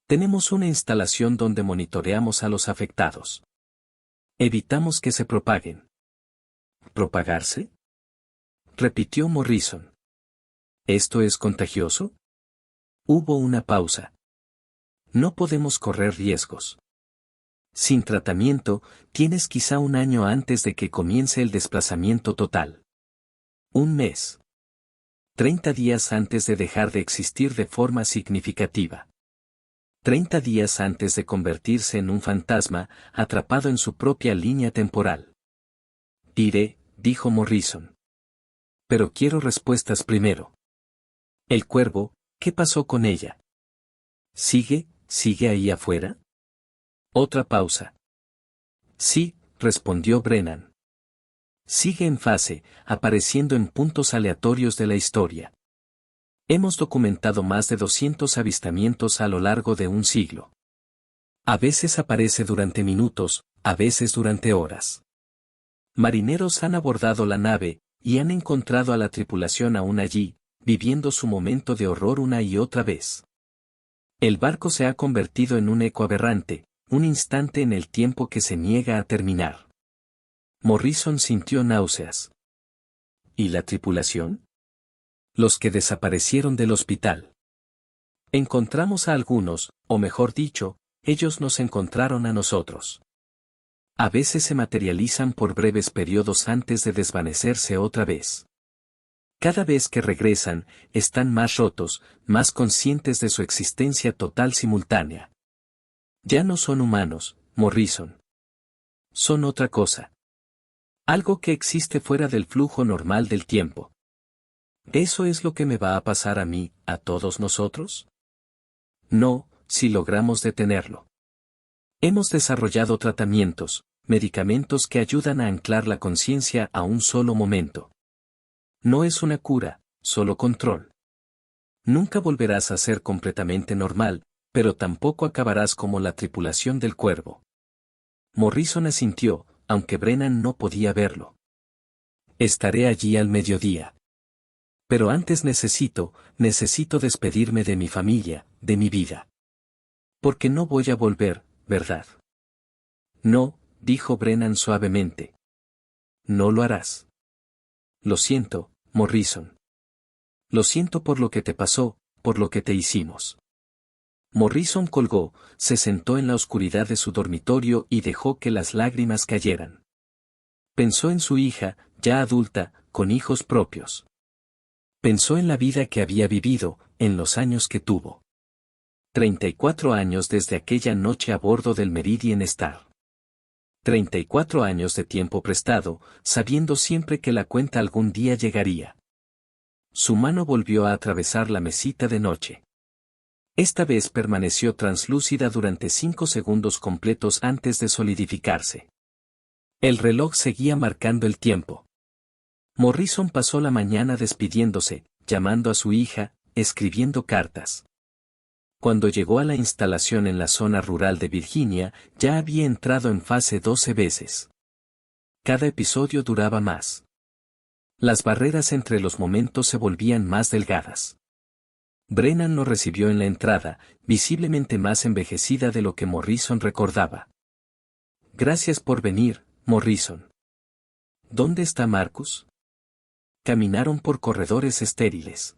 Tenemos una instalación donde monitoreamos a los afectados. Evitamos que se propaguen. ¿Propagarse? Repitió Morrison. ¿Esto es contagioso? Hubo una pausa. No podemos correr riesgos. Sin tratamiento, tienes quizá 1 año antes de que comience el desplazamiento total. 1 mes. 30 días antes de dejar de existir de forma significativa. 30 días antes de convertirse en un fantasma, atrapado en su propia línea temporal. Diré, dijo Morrison. Pero quiero respuestas primero. El cuervo, ¿qué pasó con ella? ¿Sigue ahí afuera? Otra pausa. Sí, respondió Brennan. Sigue en fase, apareciendo en puntos aleatorios de la historia. Hemos documentado más de 200 avistamientos a lo largo de un siglo. A veces aparece durante minutos, a veces durante horas. Marineros han abordado la nave, y han encontrado a la tripulación aún allí, viviendo su momento de horror una y otra vez. El barco se ha convertido en un eco aberrante, un instante en el tiempo que se niega a terminar. Morrison sintió náuseas. ¿Y la tripulación? Los que desaparecieron del hospital. Encontramos a algunos, o mejor dicho, ellos nos encontraron a nosotros. A veces se materializan por breves periodos antes de desvanecerse otra vez. Cada vez que regresan, están más rotos, más conscientes de su existencia total simultánea. Ya no son humanos, Morrison. Son otra cosa. Algo que existe fuera del flujo normal del tiempo. ¿Eso es lo que me va a pasar a mí, a todos nosotros? No, si logramos detenerlo. Hemos desarrollado tratamientos, medicamentos que ayudan a anclar la conciencia a un solo momento. No es una cura, solo control. Nunca volverás a ser completamente normal, pero tampoco acabarás como la tripulación del cuervo. Morrison asintió, aunque Brennan no podía verlo. Estaré allí al mediodía. Pero antes necesito despedirme de mi familia, de mi vida. Porque no voy a volver, ¿verdad? No, dijo Brennan suavemente. No lo harás. Lo siento, Morrison. Lo siento por lo que te pasó, por lo que te hicimos. Morrison colgó, se sentó en la oscuridad de su dormitorio y dejó que las lágrimas cayeran. Pensó en su hija, ya adulta, con hijos propios. Pensó en la vida que había vivido, en los años que tuvo. 34 años desde aquella noche a bordo del Meridian Star. 34 años de tiempo prestado, sabiendo siempre que la cuenta algún día llegaría. Su mano volvió a atravesar la mesita de noche. Esta vez permaneció translúcida durante 5 segundos completos antes de solidificarse. El reloj seguía marcando el tiempo. Morrison pasó la mañana despidiéndose, llamando a su hija, escribiendo cartas. Cuando llegó a la instalación en la zona rural de Virginia, ya había entrado en fase 12 veces. Cada episodio duraba más. Las barreras entre los momentos se volvían más delgadas. Brennan lo recibió en la entrada, visiblemente más envejecida de lo que Morrison recordaba. Gracias por venir, Morrison. ¿Dónde está Marcus? Caminaron por corredores estériles.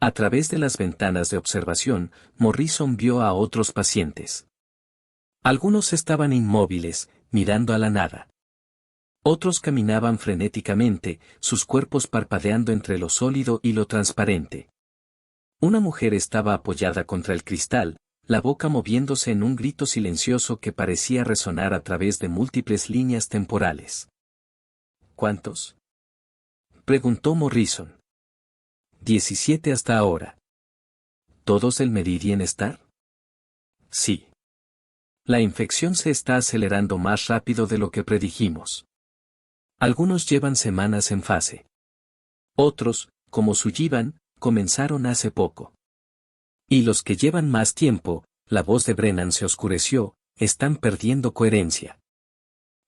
A través de las ventanas de observación, Morrison vio a otros pacientes. Algunos estaban inmóviles, mirando a la nada. Otros caminaban frenéticamente, sus cuerpos parpadeando entre lo sólido y lo transparente. Una mujer estaba apoyada contra el cristal, la boca moviéndose en un grito silencioso que parecía resonar a través de múltiples líneas temporales. ¿Cuántos?, preguntó Morrison. 17 hasta ahora. ¿Todos del Meridian Star? Sí. La infección se está acelerando más rápido de lo que predijimos. Algunos llevan semanas en fase. Otros, como Sullivan, comenzaron hace poco. Y los que llevan más tiempo, la voz de Brennan se oscureció, están perdiendo coherencia.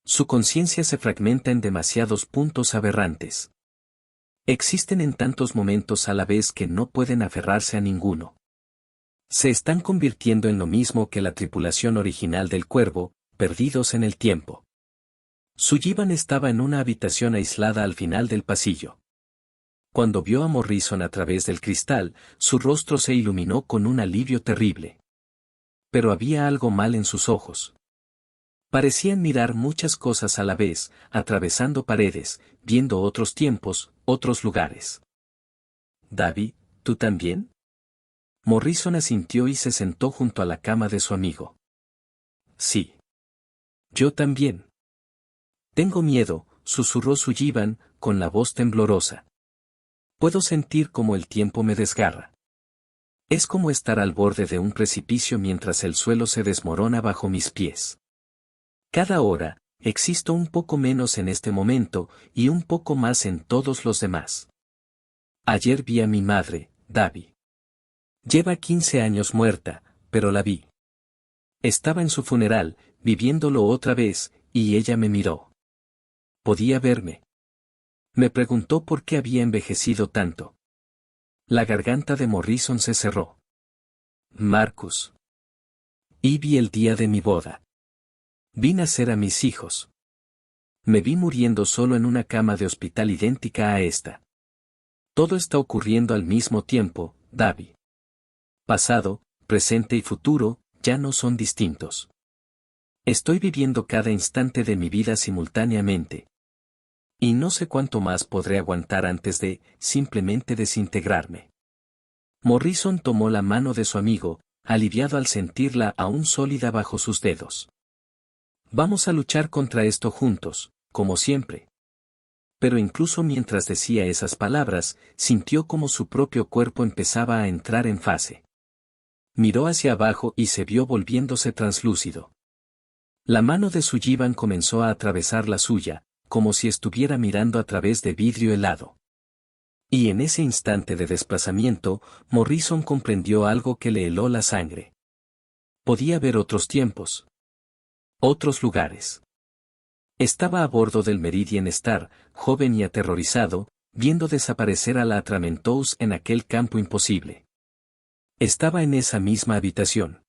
Su conciencia se fragmenta en demasiados puntos aberrantes. Existen en tantos momentos a la vez que no pueden aferrarse a ninguno. Se están convirtiendo en lo mismo que la tripulación original del Cuervo, perdidos en el tiempo. Sullivan estaba en una habitación aislada al final del pasillo. Cuando vio a Morrison a través del cristal, su rostro se iluminó con un alivio terrible. Pero había algo mal en sus ojos. Parecían mirar muchas cosas a la vez, atravesando paredes, viendo otros tiempos, otros lugares. David, ¿tú también? Morrison asintió y se sentó junto a la cama de su amigo. Sí. Yo también. Tengo miedo, susurró Sullivan, con la voz temblorosa. Puedo sentir cómo el tiempo me desgarra. Es como estar al borde de un precipicio mientras el suelo se desmorona bajo mis pies. Cada hora, existo un poco menos en este momento, y un poco más en todos los demás. Ayer vi a mi madre, David. Lleva 15 años muerta, pero la vi. Estaba en su funeral, viviéndolo otra vez, y ella me miró. Podía verme. Me preguntó por qué había envejecido tanto. La garganta de Morrison se cerró. Marcus. Y vi el día de mi boda. Vi nacer a mis hijos. Me vi muriendo solo en una cama de hospital idéntica a esta. Todo está ocurriendo al mismo tiempo, David. Pasado, presente y futuro, ya no son distintos. Estoy viviendo cada instante de mi vida simultáneamente. Y no sé cuánto más podré aguantar antes de, simplemente desintegrarme. Morrison tomó la mano de su amigo, aliviado al sentirla aún sólida bajo sus dedos. Vamos a luchar contra esto juntos, como siempre. Pero incluso mientras decía esas palabras, sintió como su propio cuerpo empezaba a entrar en fase. Miró hacia abajo y se vio volviéndose translúcido. La mano de Sullivan comenzó a atravesar la suya, como si estuviera mirando a través de vidrio helado. Y en ese instante de desplazamiento, Morrison comprendió algo que le heló la sangre. Podía ver otros tiempos. Otros lugares. Estaba a bordo del Meridian Star, joven y aterrorizado, viendo desaparecer a la Atramentouse en aquel campo imposible. Estaba en esa misma habitación.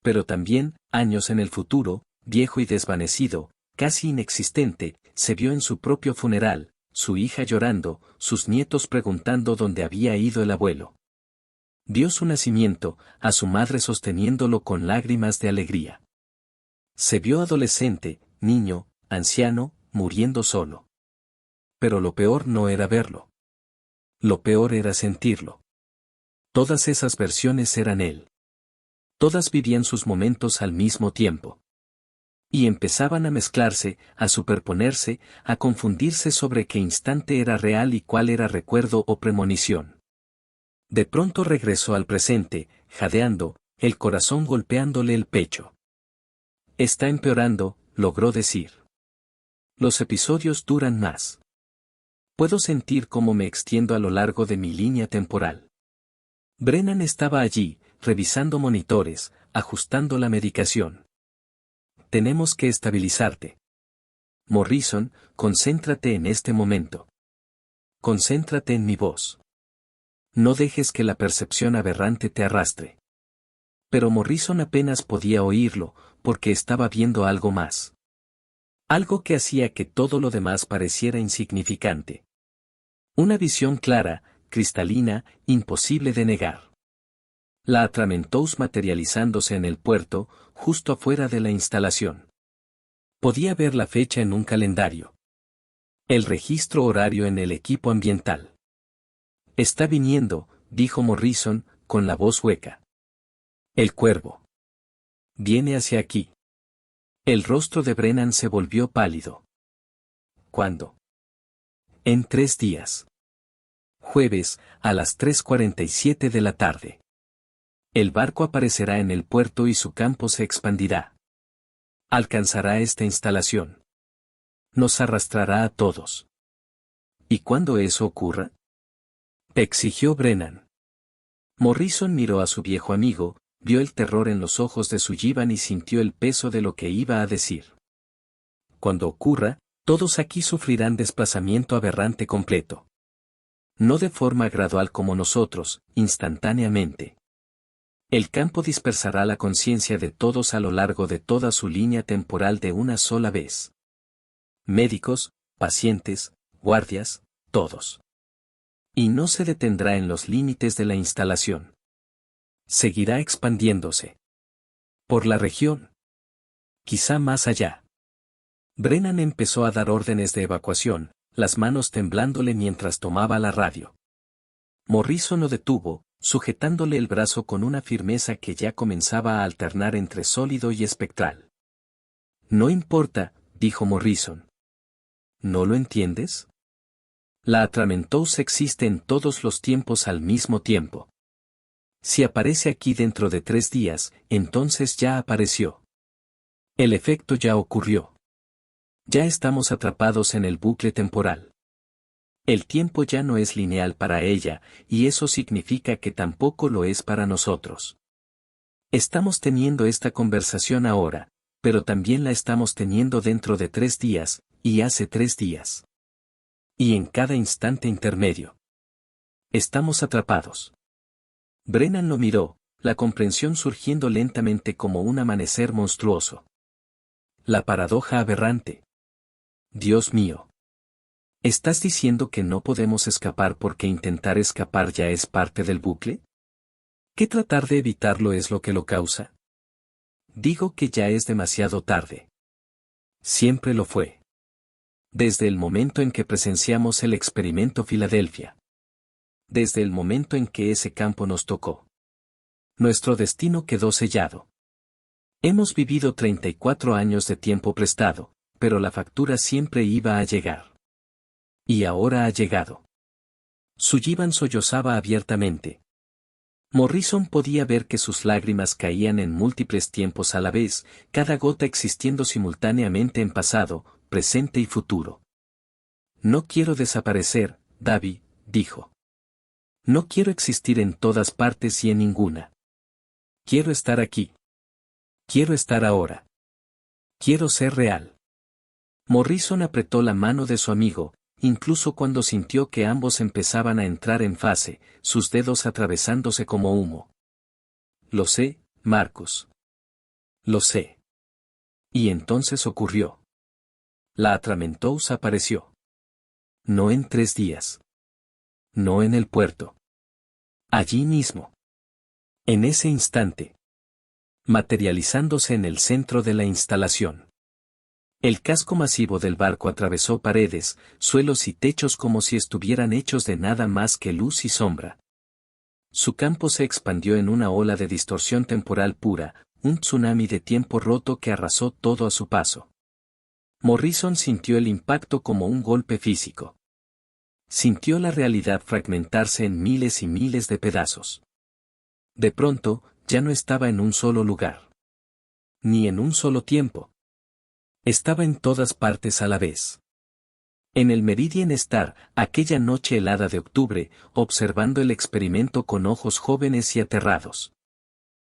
Pero también, años en el futuro, viejo y desvanecido, casi inexistente, se vio en su propio funeral, su hija llorando, sus nietos preguntando dónde había ido el abuelo. Vio su nacimiento, a su madre sosteniéndolo con lágrimas de alegría. Se vio adolescente, niño, anciano, muriendo solo. Pero lo peor no era verlo. Lo peor era sentirlo. Todas esas versiones eran él. Todas vivían sus momentos al mismo tiempo. Y empezaban a mezclarse, a superponerse, a confundirse sobre qué instante era real y cuál era recuerdo o premonición. De pronto regresó al presente, jadeando, el corazón golpeándole el pecho. Está empeorando, logró decir. Los episodios duran más. Puedo sentir cómo me extiendo a lo largo de mi línea temporal. Brennan estaba allí, revisando monitores, ajustando la medicación. Tenemos que estabilizarte. Morrison, concéntrate en este momento. Concéntrate en mi voz. No dejes que la percepción aberrante te arrastre. Pero Morrison apenas podía oírlo, porque estaba viendo algo más. Algo que hacía que todo lo demás pareciera insignificante. Una visión clara, cristalina, imposible de negar. La Atramentouse materializándose en el puerto, justo afuera de la instalación. Podía ver la fecha en un calendario. El registro horario en el equipo ambiental. Está viniendo, dijo Morrison, con la voz hueca. El cuervo. Viene hacia aquí. El rostro de Brennan se volvió pálido. ¿Cuándo? En 3 días. Jueves, a las 3:47 de la tarde. El barco aparecerá en el puerto y su campo se expandirá. Alcanzará esta instalación. Nos arrastrará a todos. ¿Y cuándo eso ocurra? Exigió Brennan. Morrison miró a su viejo amigo, vio el terror en los ojos de Sullivan y sintió el peso de lo que iba a decir. Cuando ocurra, todos aquí sufrirán desplazamiento aberrante completo. No de forma gradual como nosotros, instantáneamente. El campo dispersará la conciencia de todos a lo largo de toda su línea temporal de una sola vez. Médicos, pacientes, guardias, todos. Y no se detendrá en los límites de la instalación. Seguirá expandiéndose. Por la región. Quizá más allá. Brennan empezó a dar órdenes de evacuación, las manos temblándole mientras tomaba la radio. Morrison lo detuvo, sujetándole el brazo con una firmeza que ya comenzaba a alternar entre sólido y espectral. No importa, dijo Morrison. ¿No lo entiendes? La Atramentouse existe en todos los tiempos al mismo tiempo. Si aparece aquí dentro de 3 días, entonces ya apareció. El efecto ya ocurrió. Ya estamos atrapados en el bucle temporal. El tiempo ya no es lineal para ella, y eso significa que tampoco lo es para nosotros. Estamos teniendo esta conversación ahora, pero también la estamos teniendo dentro de 3 días, y hace 3 días. Y en cada instante intermedio. Estamos atrapados. Brennan lo miró, la comprensión surgiendo lentamente como un amanecer monstruoso. La paradoja aberrante. Dios mío. ¿Estás diciendo que no podemos escapar porque intentar escapar ya es parte del bucle? ¿Que tratar de evitarlo es lo que lo causa? Digo que ya es demasiado tarde. Siempre lo fue. Desde el momento en que presenciamos el experimento Filadelfia. Desde el momento en que ese campo nos tocó. Nuestro destino quedó sellado. Hemos vivido 34 años de tiempo prestado, pero la factura siempre iba a llegar. Y ahora ha llegado. Sullivan sollozaba abiertamente. Morrison podía ver que sus lágrimas caían en múltiples tiempos a la vez, cada gota existiendo simultáneamente en pasado, presente y futuro. No quiero desaparecer, Davy, dijo. No quiero existir en todas partes y en ninguna. Quiero estar aquí. Quiero estar ahora. Quiero ser real. Morrison apretó la mano de su amigo, incluso cuando sintió que ambos empezaban a entrar en fase, sus dedos atravesándose como humo. Lo sé, Marcus. Lo sé. Y entonces ocurrió. La Atramentouse apareció. No en 3 días. No en el puerto. Allí mismo. En ese instante. Materializándose en el centro de la instalación. El casco masivo del barco atravesó paredes, suelos y techos como si estuvieran hechos de nada más que luz y sombra. Su campo se expandió en una ola de distorsión temporal pura, un tsunami de tiempo roto que arrasó todo a su paso. Morrison sintió el impacto como un golpe físico. Sintió la realidad fragmentarse en miles y miles de pedazos. De pronto, ya no estaba en un solo lugar. Ni en un solo tiempo. Estaba en todas partes a la vez. En el Meridian Star, aquella noche helada de octubre, observando el experimento con ojos jóvenes y aterrados.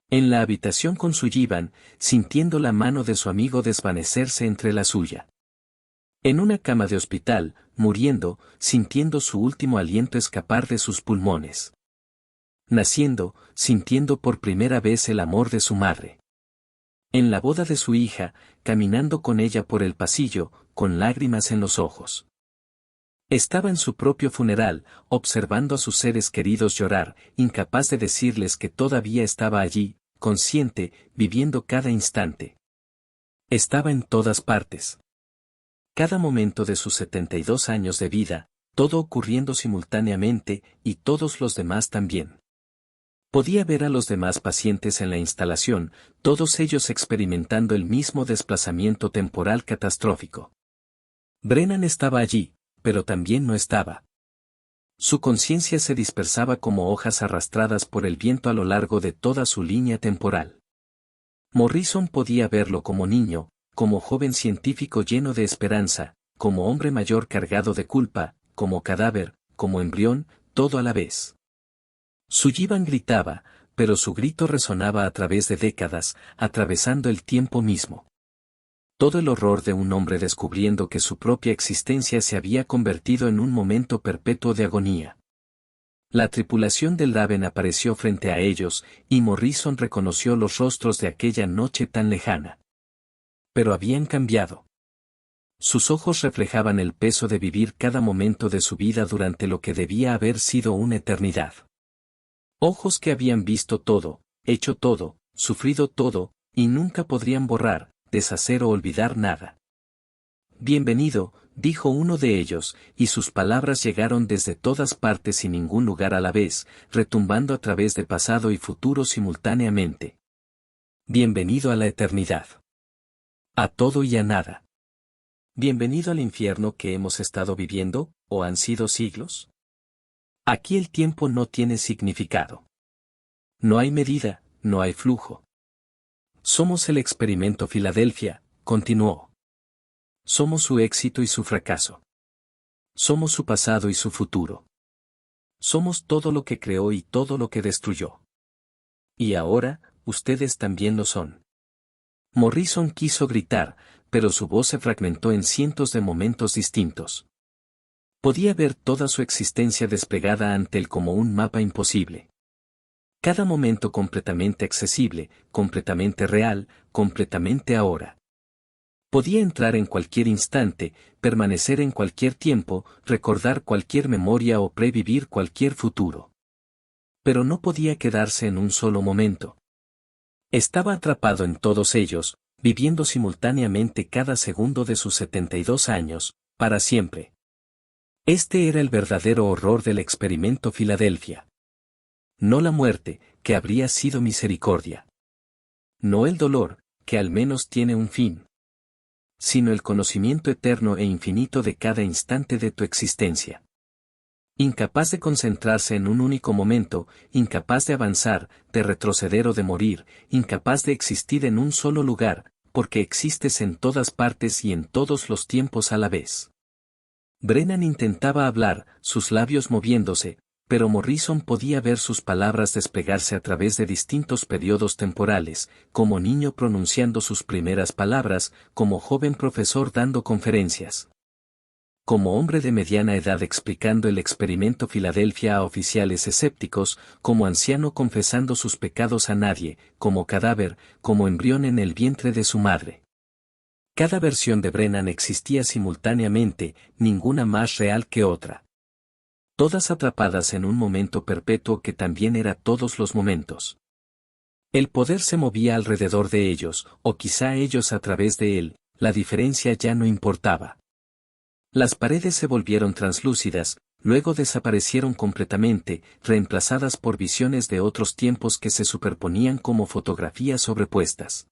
En la habitación con Sullivan, sintiendo la mano de su amigo desvanecerse entre la suya. En una cama de hospital, muriendo, sintiendo su último aliento escapar de sus pulmones. Naciendo, sintiendo por primera vez el amor de su madre. En la boda de su hija, caminando con ella por el pasillo, con lágrimas en los ojos. Estaba en su propio funeral, observando a sus seres queridos llorar, incapaz de decirles que todavía estaba allí, consciente, viviendo cada instante. Estaba en todas partes. Cada momento de sus 72 años de vida, todo ocurriendo simultáneamente, y todos los demás también. Podía ver a los demás pacientes en la instalación, todos ellos experimentando el mismo desplazamiento temporal catastrófico. Brennan estaba allí, pero también no estaba. Su conciencia se dispersaba como hojas arrastradas por el viento a lo largo de toda su línea temporal. Morrison podía verlo como niño, como joven científico lleno de esperanza, como hombre mayor cargado de culpa, como cadáver, como embrión, todo a la vez. Sullivan gritaba, pero su grito resonaba a través de décadas, atravesando el tiempo mismo. Todo el horror de un hombre descubriendo que su propia existencia se había convertido en un momento perpetuo de agonía. La tripulación del Raven apareció frente a ellos, y Morrison reconoció los rostros de aquella noche tan lejana. Pero habían cambiado. Sus ojos reflejaban el peso de vivir cada momento de su vida durante lo que debía haber sido una eternidad. Ojos que habían visto todo, hecho todo, sufrido todo, y nunca podrían borrar, deshacer o olvidar nada. Bienvenido, dijo uno de ellos, y sus palabras llegaron desde todas partes y ningún lugar a la vez, retumbando a través de pasado y futuro simultáneamente. Bienvenido a la eternidad. A todo y a nada. Bienvenido al infierno que hemos estado viviendo, ¿o han sido siglos? Aquí el tiempo no tiene significado. No hay medida, no hay flujo. Somos el experimento Filadelfia, continuó. Somos su éxito y su fracaso. Somos su pasado y su futuro. Somos todo lo que creó y todo lo que destruyó. Y ahora, ustedes también lo son. Morrison quiso gritar, pero su voz se fragmentó en cientos de momentos distintos. Podía ver toda su existencia desplegada ante él como un mapa imposible. Cada momento completamente accesible, completamente real, completamente ahora. Podía entrar en cualquier instante, permanecer en cualquier tiempo, recordar cualquier memoria o previvir cualquier futuro. Pero no podía quedarse en un solo momento. Estaba atrapado en todos ellos, viviendo simultáneamente cada segundo de sus 72 años, para siempre. Este era el verdadero horror del experimento Filadelfia. No la muerte, que habría sido misericordia. No el dolor, que al menos tiene un fin. Sino el conocimiento eterno e infinito de cada instante de tu existencia. Incapaz de concentrarse en un único momento, incapaz de avanzar, de retroceder o de morir, incapaz de existir en un solo lugar, porque existes en todas partes y en todos los tiempos a la vez. Brennan intentaba hablar, sus labios moviéndose, pero Morrison podía ver sus palabras desplegarse a través de distintos periodos temporales, como niño pronunciando sus primeras palabras, como joven profesor dando conferencias. Como hombre de mediana edad explicando el experimento Filadelfia a oficiales escépticos, como anciano confesando sus pecados a nadie, como cadáver, como embrión en el vientre de su madre. Cada versión de Brennan existía simultáneamente, ninguna más real que otra. Todas atrapadas en un momento perpetuo que también era todos los momentos. El poder se movía alrededor de ellos, o quizá ellos a través de él, la diferencia ya no importaba. Las paredes se volvieron translúcidas, luego desaparecieron completamente, reemplazadas por visiones de otros tiempos que se superponían como fotografías sobrepuestas.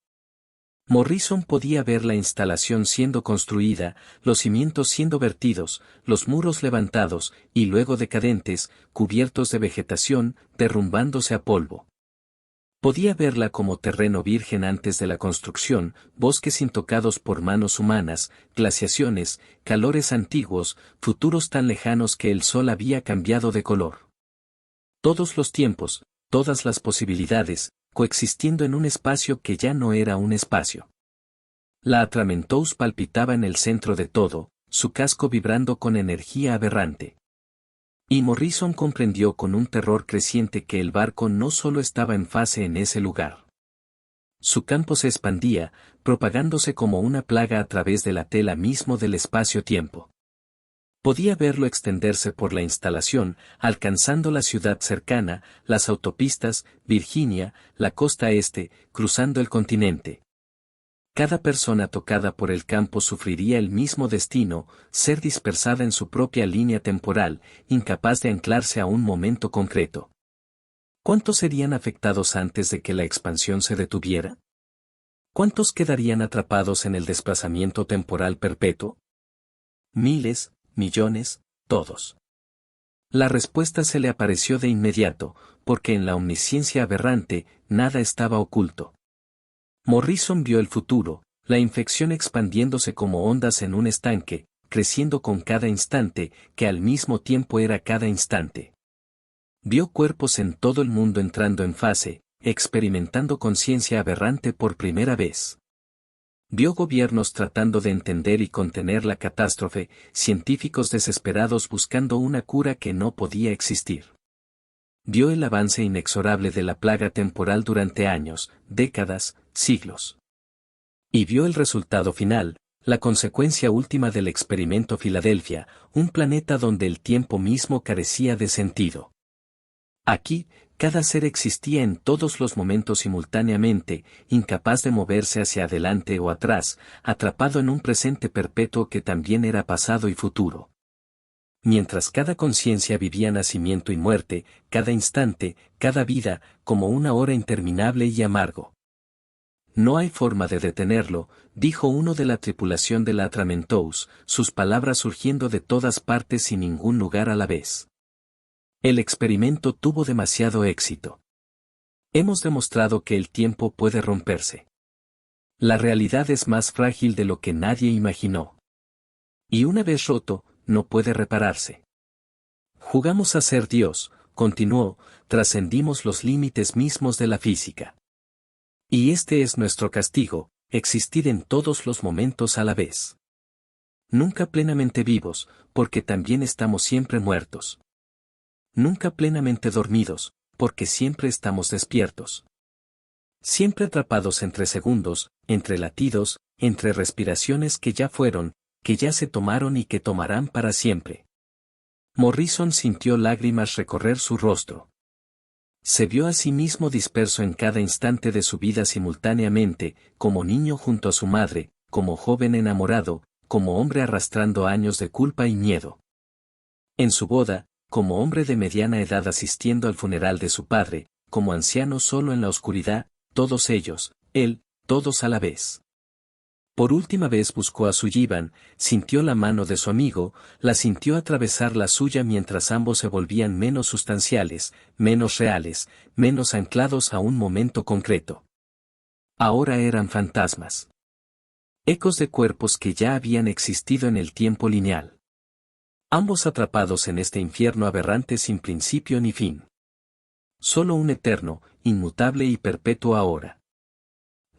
Morrison podía ver la instalación siendo construida, los cimientos siendo vertidos, los muros levantados, y luego decadentes, cubiertos de vegetación, derrumbándose a polvo. Podía verla como terreno virgen antes de la construcción, bosques intocados por manos humanas, glaciaciones, calores antiguos, futuros tan lejanos que el sol había cambiado de color. Todos los tiempos, todas las posibilidades, coexistiendo en un espacio que ya no era un espacio. La Atramentouse palpitaba en el centro de todo, su casco vibrando con energía aberrante. Y Morrison comprendió con un terror creciente que el barco no solo estaba en fase en ese lugar. Su campo se expandía, propagándose como una plaga a través de la tela mismo del espacio-tiempo. Podía verlo extenderse por la instalación, alcanzando la ciudad cercana, las autopistas, Virginia, la costa este, cruzando el continente. Cada persona tocada por el campo sufriría el mismo destino, ser dispersada en su propia línea temporal, incapaz de anclarse a un momento concreto. ¿Cuántos serían afectados antes de que la expansión se detuviera? ¿Cuántos quedarían atrapados en el desplazamiento temporal perpetuo? Miles, millones, todos. La respuesta se le apareció de inmediato, porque en la omnisciencia aberrante, nada estaba oculto. Morrison vio el futuro, la infección expandiéndose como ondas en un estanque, creciendo con cada instante, que al mismo tiempo era cada instante. Vio cuerpos en todo el mundo entrando en fase, experimentando conciencia aberrante por primera vez. Vio gobiernos tratando de entender y contener la catástrofe, científicos desesperados buscando una cura que no podía existir. Vio el avance inexorable de la plaga temporal durante años, décadas, siglos. Y vio el resultado final, la consecuencia última del experimento Filadelfia, un planeta donde el tiempo mismo carecía de sentido. Aquí, Cada ser existía en todos los momentos simultáneamente, incapaz de moverse hacia adelante o atrás, atrapado en un presente perpetuo que también era pasado y futuro. Mientras cada conciencia vivía nacimiento y muerte, cada instante, cada vida, como una hora interminable y amargo. No hay forma de detenerlo, dijo uno de la tripulación de la Atramentos, sus palabras surgiendo de todas partes sin ningún lugar a la vez. El experimento tuvo demasiado éxito. Hemos demostrado que el tiempo puede romperse. La realidad es más frágil de lo que nadie imaginó. Y una vez roto, no puede repararse. Jugamos a ser Dios, continuó, trascendimos los límites mismos de la física. Y este es nuestro castigo, existir en todos los momentos a la vez. Nunca plenamente vivos, porque también estamos siempre muertos. Nunca plenamente dormidos, porque siempre estamos despiertos. Siempre atrapados entre segundos, entre latidos, entre respiraciones que ya fueron, que ya se tomaron y que tomarán para siempre. Morrison sintió lágrimas recorrer su rostro. Se vio a sí mismo disperso en cada instante de su vida simultáneamente, como niño junto a su madre, como joven enamorado, como hombre arrastrando años de culpa y miedo. En su boda, como hombre de mediana edad asistiendo al funeral de su padre, como anciano solo en la oscuridad, todos ellos, él, todos a la vez. Por última vez buscó a Sullivan, sintió la mano de su amigo, la sintió atravesar la suya mientras ambos se volvían menos sustanciales, menos reales, menos anclados a un momento concreto. Ahora eran fantasmas. Ecos de cuerpos que ya habían existido en el tiempo lineal. Ambos atrapados en este infierno aberrante sin principio ni fin. Solo un eterno, inmutable y perpetuo ahora.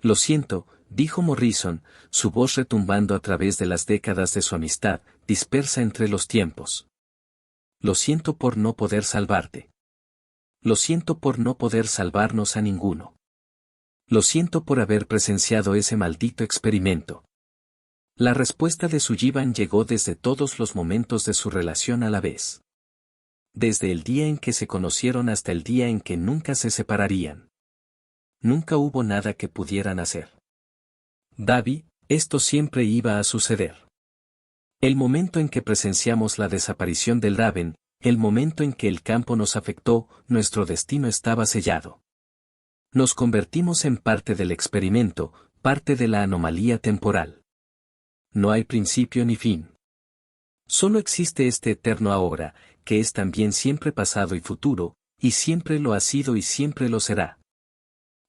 Lo siento, dijo Morrison, su voz retumbando a través de las décadas de su amistad, dispersa entre los tiempos. Lo siento por no poder salvarte. Lo siento por no poder salvarnos a ninguno. Lo siento por haber presenciado ese maldito experimento. La respuesta de Sullivan llegó desde todos los momentos de su relación a la vez. Desde el día en que se conocieron hasta el día en que nunca se separarían. Nunca hubo nada que pudieran hacer. Davy, esto siempre iba a suceder. El momento en que presenciamos la desaparición del Raven, el momento en que el campo nos afectó, nuestro destino estaba sellado. Nos convertimos en parte del experimento, parte de la anomalía temporal. No hay principio ni fin. Solo existe este eterno ahora, que es también siempre pasado y futuro, y siempre lo ha sido y siempre lo será.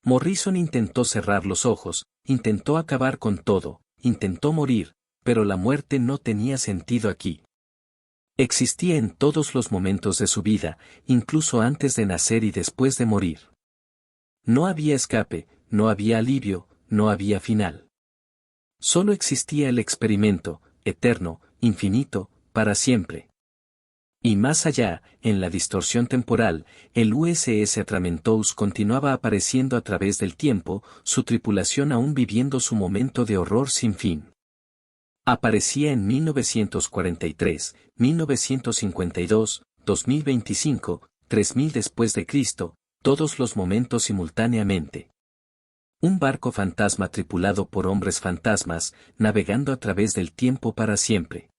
Morrison intentó cerrar los ojos, intentó acabar con todo, intentó morir, pero la muerte no tenía sentido aquí. Existía en todos los momentos de su vida, incluso antes de nacer y después de morir. No había escape, no había alivio, no había final. Solo existía el experimento, eterno, infinito, para siempre. Y más allá, en la distorsión temporal, el USS Atramentos continuaba apareciendo a través del tiempo, su tripulación aún viviendo su momento de horror sin fin. Aparecía en 1943, 1952, 2025, 3000 después de Cristo, todos los momentos simultáneamente. Un barco fantasma tripulado por hombres fantasmas, navegando a través del tiempo para siempre.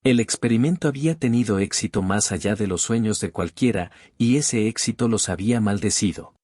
El experimento había tenido éxito más allá de los sueños de cualquiera, y ese éxito los había maldecido.